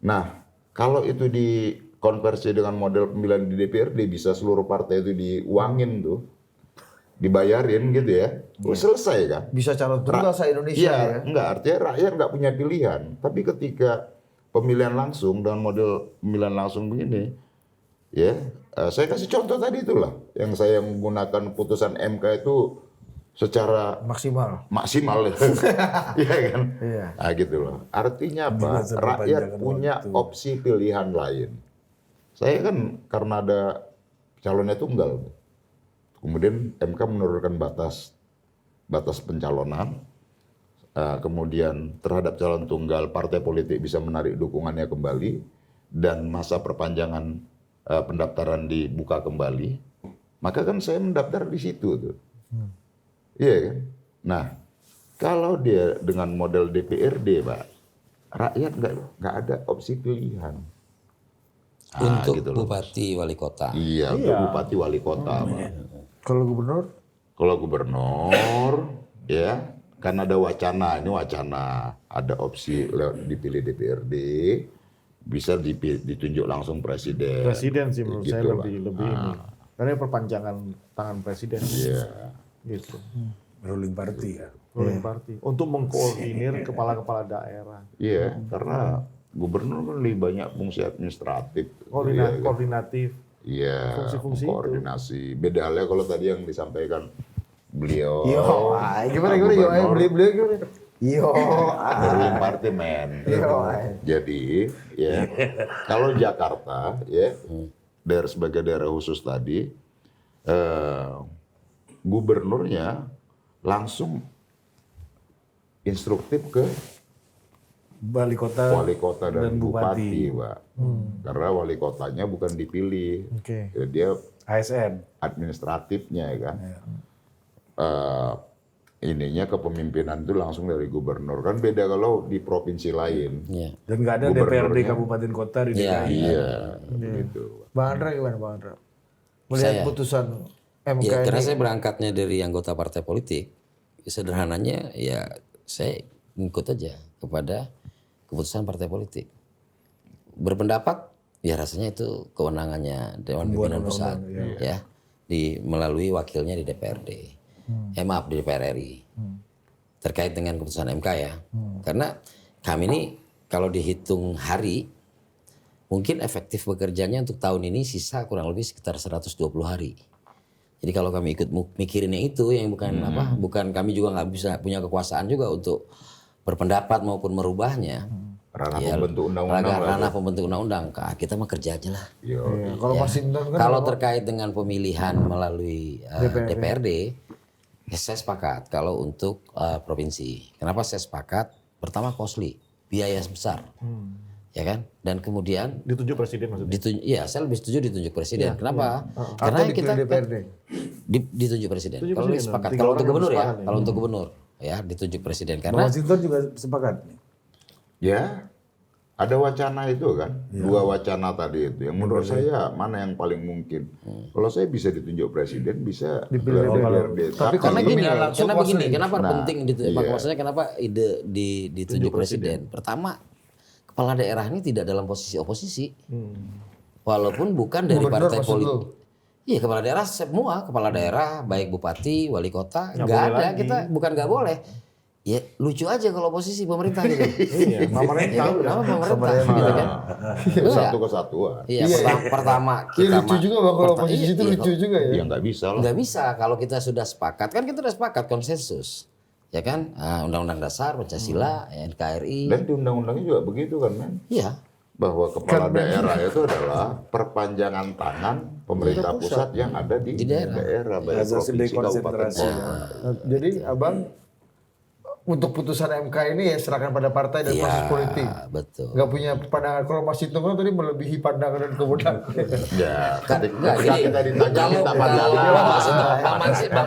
Nah, kalau itu dikonversi dengan model pemilihan di DPRD, bisa seluruh partai itu diuangin tuh, dibayarin gitu ya, selesai kan? Bisa calon tunggal se-Indonesia Iya, ya. enggak, artinya rakyat nggak punya pilihan. Tapi ketika pemilihan langsung dengan model pemilihan langsung begini, ya, saya kasih contoh tadi itulah, yang saya menggunakan putusan MK itu secara Maksimal. maksimal, iya kan? Iya. Nah gitu loh. Artinya apa? masa Rakyat perpanjangan punya waktu. opsi pilihan lain. Saya kan karena ada calonnya tunggal, kemudian MK menurunkan batas pencalonan. Kemudian terhadap calon tunggal partai politik bisa menarik dukungannya kembali dan masa perpanjangan pendaftaran dibuka kembali. Maka kan saya mendaftar di situ tuh. Iya kan? Nah, kalau dia dengan model DPRD, Pak, rakyat nggak ada opsi pilihan. Untuk gitu loh. bupati wali kota. Iya, untuk bupati wali kota, Pak. Kalau gubernur? Kalau gubernur, ya, kan ada wacana, ini wacana, ada opsi dipilih DPRD, bisa ditunjuk langsung presiden. Presiden sih menurut saya Gitu, Pak. lebih ini. Karena perpanjangan tangan presiden. Iya. Gitu. Ruling party ya. Ruling party. Untuk mengkoordinir kepala-kepala daerah. Iya, karena gubernur kan lebih banyak fungsi administratif. Iya, kan? Koordinatif. Iya, Fungsi-fungsi koordinasi. Beda halnya kalau tadi yang disampaikan beliau. Gimana beli gimana? Ruling party man. Jadi, ya, kalau Jakarta, ya, sebagai daerah khusus tadi, gubernurnya langsung instruktif ke Wali kota dan bupati, Pak. Karena wali kotanya bukan dipilih, Oke. ya, dia ASN. administratifnya ya kan. Ininya kepemimpinan itu langsung dari gubernur, kan beda kalau di provinsi lain. Iya. Dan nggak ada DPRD kabupaten kota di DKI. Iya, begitu. Bang Andra gimana Bang Andra? Melihat putusan MK Ya, karena ini. saya berangkatnya dari anggota partai politik, sederhananya ya saya ngikut aja kepada keputusan partai politik. Berpendapat ya rasanya itu kewenangannya Dewan Pimpinan Pusat ya, melalui wakilnya di DPRD. Maaf, di DPR RI. Terkait dengan keputusan MK ya. Karena kami ini kalau dihitung hari mungkin efektif bekerjanya untuk tahun ini sisa kurang lebih sekitar 120 hari. Jadi kalau kami ikut mikirinnya itu yang bukan kami juga nggak bisa punya kekuasaan juga untuk berpendapat maupun merubahnya. Ranah pembentuk undang-undang. Ranah pembentuk undang-undang. Kita mah kerja aja lah. Kalau Mas Hinton kan Kalau terkait dengan pemilihan melalui DPRD, ya saya sepakat kalau untuk provinsi. Kenapa saya sepakat? Pertama costly, biaya besar. Ya kan? Dan kemudian Ditunjuk presiden maksudnya. Iya, saya lebih setuju ditunjuk presiden. Kenapa? Karena atau kita DPRD. ditunjuk presiden. Ditunjuk Kalau presiden, sepakat, 3 kalau orang untuk gubernur ya, sepakat ya. kalau untuk gubernur ya ditunjuk presiden Bang karena Masinton juga sepakat. Ya, ada wacana itu kan, dua wacana tadi itu. Yang menurut saya mana yang paling mungkin? Kalau saya bisa ditunjuk presiden, bisa Dipilih DPRD. Tapi karena kalau gini, pemilihan langsung kenapa costly. gini? Kenapa penting iya. maksudnya kenapa ide ditunjuk presiden? Pertama, kepala daerah ini tidak dalam posisi oposisi. Walaupun bukan dari Gubernur partai maksud lu? politik. Iya, kepala daerah semua, kepala daerah baik bupati, wali kota, nggak ada kita bukan nggak boleh. Ya lucu aja kalau oposisi pemerintah gitu. Iya, pemerintah. Kenapa pemerintah gitu kan? Satu kesatuan. Iya, pertama Iya kita lucu juga Bang kalau posisi itu lucu juga ya. Ya nggak bisa lah. nggak bisa kalau kita sudah sepakat, kan kita sudah sepakat konsensus. Ya kan? Undang-undang dasar, Pancasila, NKRI. Dan di undang-undangnya juga begitu kan, men? Iya. Bahwa kepala daerah itu adalah perpanjangan tangan pemerintah pusat yang ada di daerah, baik Asas provinsi, kabupaten, dekonsentrasi. kota. Jadi Abang untuk putusan MK ini ya serahkan pada partai dan proses politik. Betul. Nggak punya pandangan. Kalau Mas Hinton kan tadi melebihi pandangan dan kewenangan. Ya, Kan, ketika enggak, gini, kita ditanya kalau minta pandangan. Bang Masinton,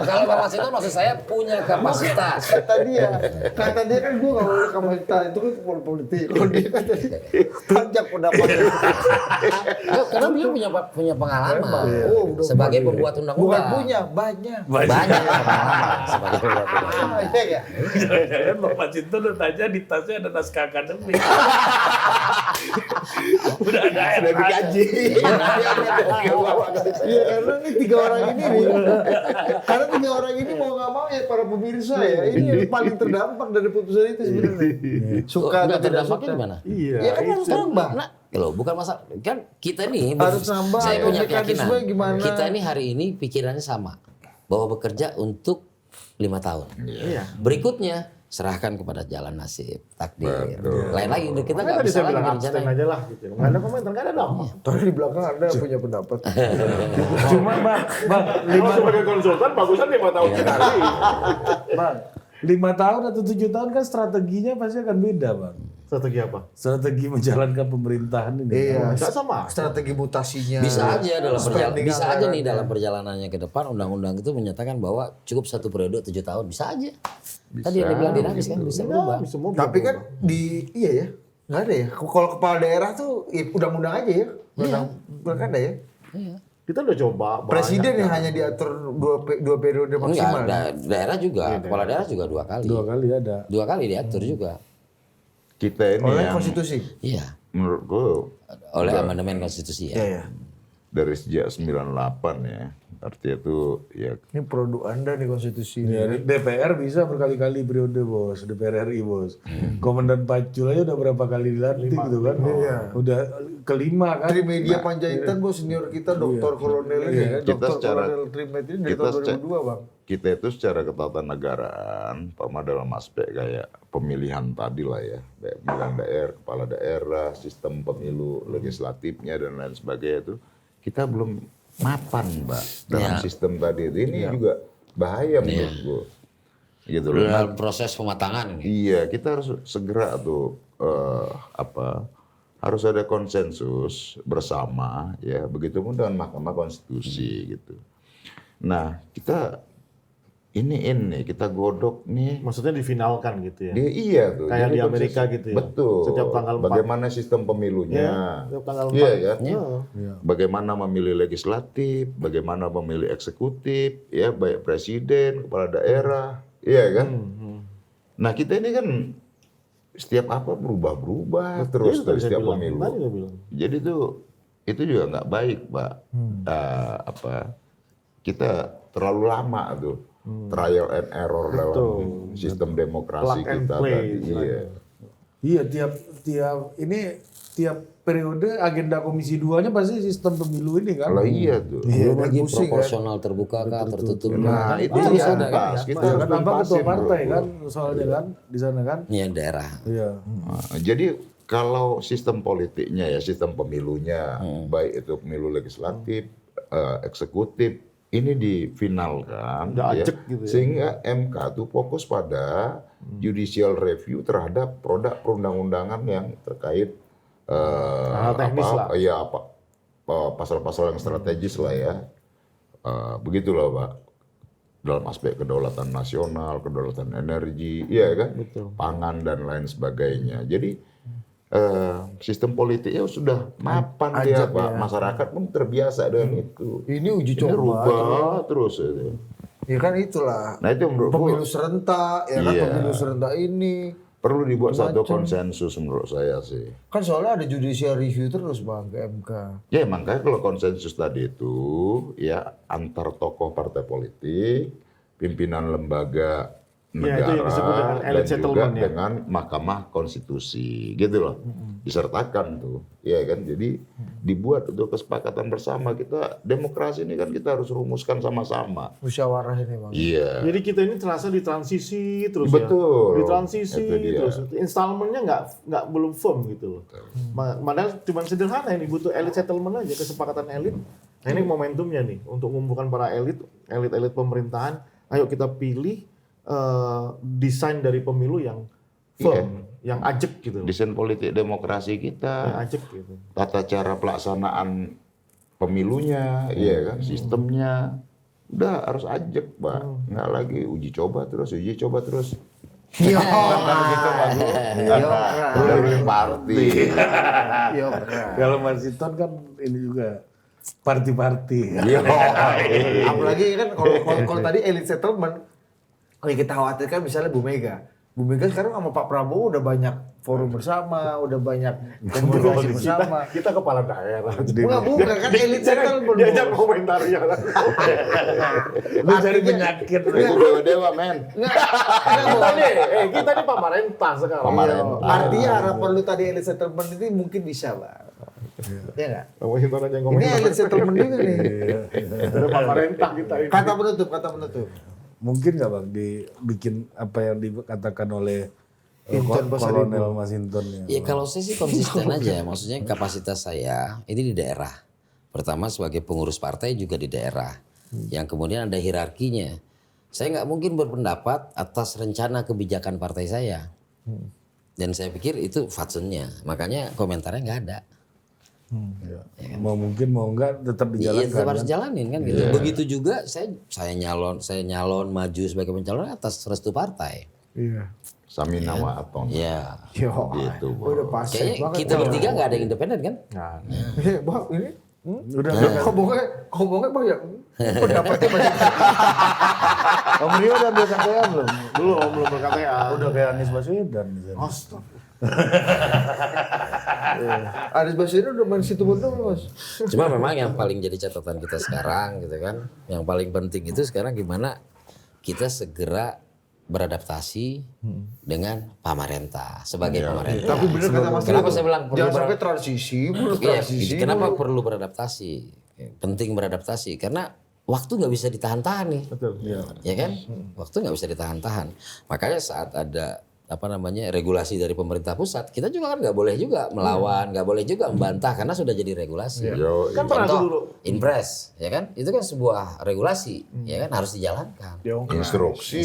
kalau Bang Masinton maksud saya punya kapasitas. Kata dia kan gue nggak boleh kapasitas itu kan politik. Kalau dia kan tadi panjang pendapatnya. Karena beliau punya pengalaman Oh, udah sebagai banyak. pembuat Bukan undang-undang. punya, banyak. Banyak pengalaman sebagai pembuat undang-undang. Iya ya. Jangan Bang Masinton udah tanya di tasnya ada naskah akademik. Udah ada dikaji. Iya karena ini 3 orang ini nih. Karena 3 orang ini mau nggak mau ya para pemirsa ya. Ini yang paling terdampak dari putusan itu sebenarnya. Suka atau tidak terdampaknya suka. gimana? Iya. Ya kan harus nambah. Nah, loh bukan masalah. Kan kita nih Harus nambah, saya punya mekanisme keyakinan. gimana? Kita ini hari ini pikirannya sama. Bahwa bekerja untuk 5 tahun. Iya. Berikutnya serahkan kepada jalan nasib, takdir. Lain lagi kita Makanya nggak tadi bisa saya lagi bilang abstain berencana. aja lah gitu. Nggak ada komentar, nggak ada dampak. Tapi di belakang Anda punya pendapat. Cuma Bang, Kalau sebagai konsultan bagusan 5 tahun sekali. Bang, 5 tahun atau 7 tahun kan strateginya pasti akan beda, Bang. Strategi apa? Strategi menjalankan pemerintahan ini. Iya. Nggak sama. Strategi mutasinya. Bisa aja dalam spending bisa aja nih anggarannya. dalam perjalanannya ke depan undang-undang itu menyatakan bahwa cukup 1 periode 7 tahun bisa aja. Tadi yang dibilang dinamis kan bisa berubah. Bisa mau Tapi kan iya ya. Nggak ada ya. Kalau kepala daerah tuh ya, undang-undang aja ya. Undang ada ya. kita udah coba. Presiden banyak. yang hanya diatur 2 periode maksimal. Enggak, daerah juga, kepala daerah juga 2 kali. 2 kali ada. 2 kali diatur juga. Kita ini Oleh yang konstitusi. Iya, menurutku oleh amandemen konstitusi ya. Iya ya. dari sejak 98 ya, artinya itu ya Ini produk Anda nih konstitusi. Ya, DPR bisa berkali-kali periode, Bos. DPR RI, Bos. Komandan Pacul aja udah berapa kali dilantik gitu kan. Iya. Udah kelima kan. Trimedia Panjaitan bos senior kita Dr. Kolonel ini ya. Kita Dr. secara- Kolonel Trimedia ini dari kita tahun secara- 2002 bang. kita itu secara ketatanegaraan, Pak dalam aspek kayak pemilihan tadi lah ya, kayak pemilihan daerah, kepala daerah, sistem pemilu legislatifnya dan lain sebagainya itu, kita belum mapan, Mbak, dalam sistem tadi itu. Ini juga bahaya menurut gue. gitu loh. Dalam proses pematangan ini. Iya, kita harus segera tuh harus ada konsensus bersama ya, begitupun dengan Mahkamah Konstitusi gitu. Nah, kita godok nih. Maksudnya difinalkan gitu ya. Iya tuh. Kayak Jadi di Amerika gitu ya. Betul. Setiap tanggal 4. Bagaimana sistem pemilunya. Setiap tanggal 4. Iya kan? Iya. Bagaimana memilih legislatif, bagaimana memilih eksekutif, ya baik presiden, kepala daerah, iya kan? Nah kita ini kan setiap apa berubah-berubah terus dari setiap pemilu. Jadi itu juga nggak baik, Pak. Kita terlalu lama tuh trial and error dalam sistem demokrasi Plug and kita play, tadi. Iya. Iya, tiap periode agenda Komisi 2-nya pasti sistem pemilu ini kan. Kalau iya tuh. Belum lagi proporsional terbuka kah, tertutup. Nah, itu terus yang ada kan. pas. Kita Ya harus kan Abang ketua tuntasin, partai bro. kan soalnya kan di sana kan. Iya daerah. Iya. Nah, jadi kalau sistem politiknya ya, sistem pemilunya, baik itu pemilu legislatif, eksekutif, ini difinalkan, Udah ya, ajak gitu ya. sehingga MK tuh fokus pada judicial review terhadap produk perundang-undangan yang terkait teknis lah. pasal-pasal yang strategis lah ya, begitulah Pak. Dalam aspek kedaulatan nasional, kedaulatan energi, iya kan, pangan dan lain sebagainya. Jadi sistem politiknya sudah mapan dia Pak, masyarakat pun terbiasa dengan itu. Ini uji Ini coba. rubah terus itu. Ya kan itulah. Nah itu menurutku Pemilu serentak, ya kan Iya. pemilu serentak ini. perlu dibuat satu konsensus menurut saya sih. Kan soalnya ada judicial review terus Bang ke MK. Ya makanya kalau konsensus tadi itu ya antar tokoh partai politik, pimpinan lembaga Ya, itu yang negara disebut dengan elite dan juga settlement ya. dengan Mahkamah Konstitusi gitu loh. Disertakan tuh. Ya kan jadi dibuat untuk kesepakatan bersama. Kita demokrasi ini kan kita harus rumuskan sama-sama. Musyawarah ini Bang. Iya. Jadi kita ini terasa di transisi terus Betul. ya. Di transisi Itu dia. terus. Installmentnya nggak belum firm gitu loh. Padahal cuma sederhana ini butuh elite settlement aja, kesepakatan elit. Nah ini momentumnya nih untuk mengumpulkan para elit pemerintahan. Ayo kita pilih desain dari pemilu yang firm, yang ajak gitu. Desain politik demokrasi Yang kita, ajak gitu. tata cara pelaksanaan pemilunya, iya kan, sistemnya, udah harus ajak, Pak. Nggak lagi uji coba terus. Yo. Kalau gitu ruling party. Yo. Kalau Mas Sinton kan ini juga party-party. Iya. Apalagi kan kalau tadi elite settlement, yang kita khawatirkan misalnya Bu Mega. Bu Mega sekarang sama Pak Prabowo udah banyak forum bersama, udah banyak komunikasi bersama. Kita kepala daerah. Bukan kan elite settlement. Diajak komentar ya. Lu cari penyakit. Itu dewa-dewa, men. Kita nih pemerintah sekarang. Pemerintah. Artinya harapan lu tadi elite settlement ini mungkin bisa lah. Iya nggak? Komentar aja yang Ini komentar. elite settlement juga nih. Ada pemerintah kita ini. Kata penutup. Mungkin nggak Bang dibikin apa yang dikatakan oleh Hinton Pasaribu. Kolonel Mas Hinton ya? Ya kalau saya sih konsisten aja, maksudnya kapasitas saya ini di daerah. Pertama sebagai pengurus partai juga di daerah, yang kemudian ada hierarkinya. Saya nggak mungkin berpendapat atas rencana kebijakan partai saya. Dan saya pikir itu fatsunnya, makanya komentarnya nggak ada. Mau mungkin mau enggak tetap Iya dijalankan. tetap harus jalanin kan gitu. Begitu juga saya nyalon maju sebagai pencalon atas restu partai. Iya. Samina wa aton. Iya. Yo. Gitu, Bro. Udah pas Kayaknya banget. kita bertiga nggak ada yang independen kan? Bang, ini Udah ngomongnya Bang ya. Pendapatnya banyak. Om Rio udah ambil KTA belum? Belum berKTA. Udah kayak Anies Baswedan di sana. Astaga. Anies Baswedan udah main situ bondo Mas. Cuma memang yang paling jadi catatan kita sekarang gitu kan, yang paling penting itu sekarang gimana kita segera beradaptasi dengan pemerintah sebagai pemerintah. Tapi bener kata Mas. Kenapa Rio, saya bilang perlu jangan sampai transisi, Iya, kenapa perlu beradaptasi? Penting beradaptasi karena waktu nggak bisa ditahan-tahan nih. Betul. Ya kan? Waktu nggak bisa ditahan-tahan. Makanya saat ada regulasi dari pemerintah pusat, kita juga kan nggak boleh juga melawan, nggak boleh juga membantah karena sudah jadi regulasi. Kan pernah Contoh, dulu. Impres, ya kan? Itu kan sebuah regulasi, ya kan harus dijalankan. Instruksi,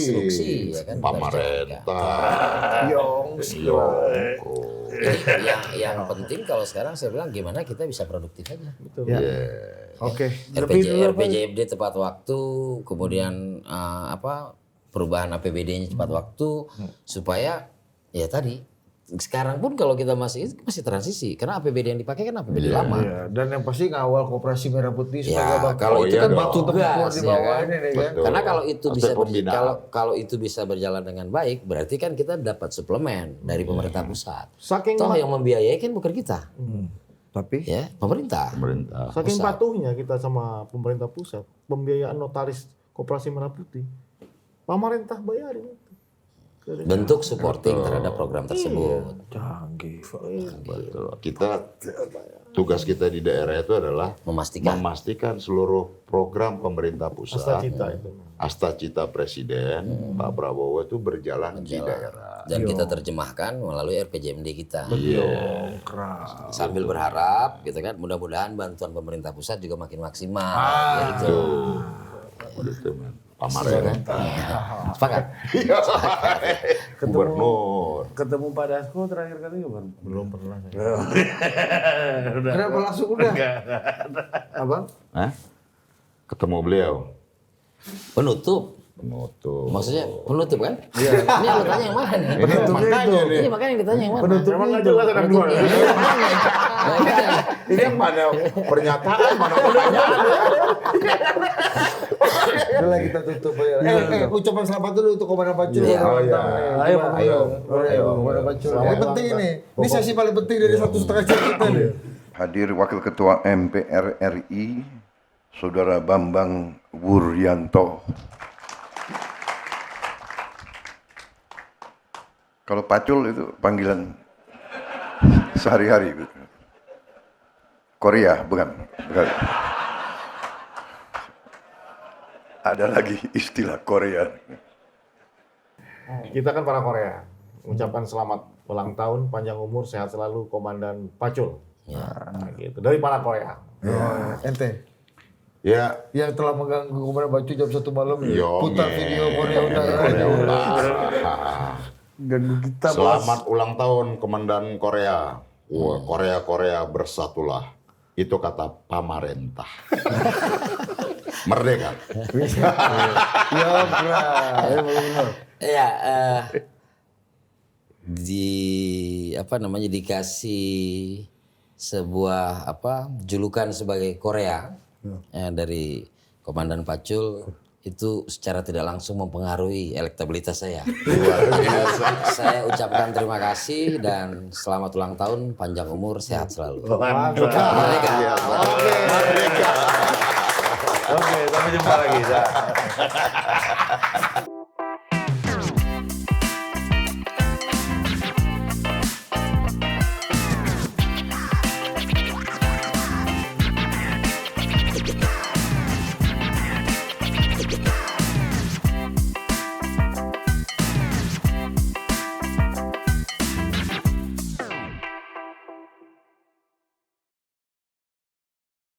ya kan? pemerintah. Yang penting kalau sekarang saya bilang gimana kita bisa produktif aja. Oke. RPJMD tepat waktu, kemudian perubahan APBD-nya tepat waktu, supaya ya tadi sekarang pun kalau kita masih transisi karena APBD yang dipakai kan APBD lama. Iya, dan yang pasti ngawal Koperasi Merah Putih sebagai Ya, kalau itu kan batu tugas di bawah ini nih kan. Betul. Karena kalau itu Aspek bisa pembinaan. kalau itu bisa berjalan dengan baik, berarti kan kita dapat suplemen dari pemerintah pusat. Saking Toh yang membiayai kan bukan kita, Tapi ya pemerintah. Saking pusat. patuhnya kita sama pemerintah pusat, pembiayaan notaris Koperasi Merah Putih, pemerintah bayarin itu. Bentuk supporting terhadap program tersebut. canggih. Betul. Tugas kita di daerah itu adalah memastikan seluruh program pemerintah pusat, Astacita itu. Astacita Presiden Pak Prabowo itu berjalan di daerah. Dan kita terjemahkan melalui RPJMD kita. Sambil Betul. berharap gitu kan, mudah-mudahan bantuan pemerintah pusat juga makin maksimal. Gitu. Betul, man. Pamarentah. Sepakat? Gubernur. Ketemu Pak Dasko terakhir kali kapan? Belum pernah. Kenapa langsung udah? Abang? Hah? Ketemu beliau. Penutup. Penutup. Maksudnya penutup kan? Iya. Ini yang ditanya yang mana nih? Makanya nih. Iya makanya yang ditanya yang mana? Emang nggak jelas ada dua. Ini yang mana pernyataan, mana pertanyaan. Udah kita tutup ya. Ucapan selamat dulu untuk Komandan Pacul. Iya. Oh iya. Ayo, Komandan Pacul. Ini penting ini. Ini sesi paling penting dari 1,5 jam kita nih. Hadir Wakil Ketua MPR RI, Saudara Bambang Wuryanto. Kalau Pacul itu panggilan sehari-hari. Korea, bukan. Ada lagi istilah Korea. Kita kan para Korea. Ucapkan selamat ulang tahun, panjang umur, sehat selalu Komandan Pacul. Nah, gitu. Dari para Korea. Ente. Ya, Yang telah mengganggu Komandan Pacul jam 1 malam. Yo, Putar video Korea Utara. Korea Utara. Ganggu kita Selamat ulang tahun Komandan Korea. Wah, Korea bersatulah. Itu kata pamarentah. Merdeka. Ya, benar. Iya, dikasih sebuah julukan sebagai Korea dari Komandan Pacul itu secara tidak langsung mempengaruhi elektabilitas saya. Saya ucapkan terima kasih dan selamat ulang tahun, panjang umur, sehat selalu. Merdeka. Oke, sampai jumpa lagi.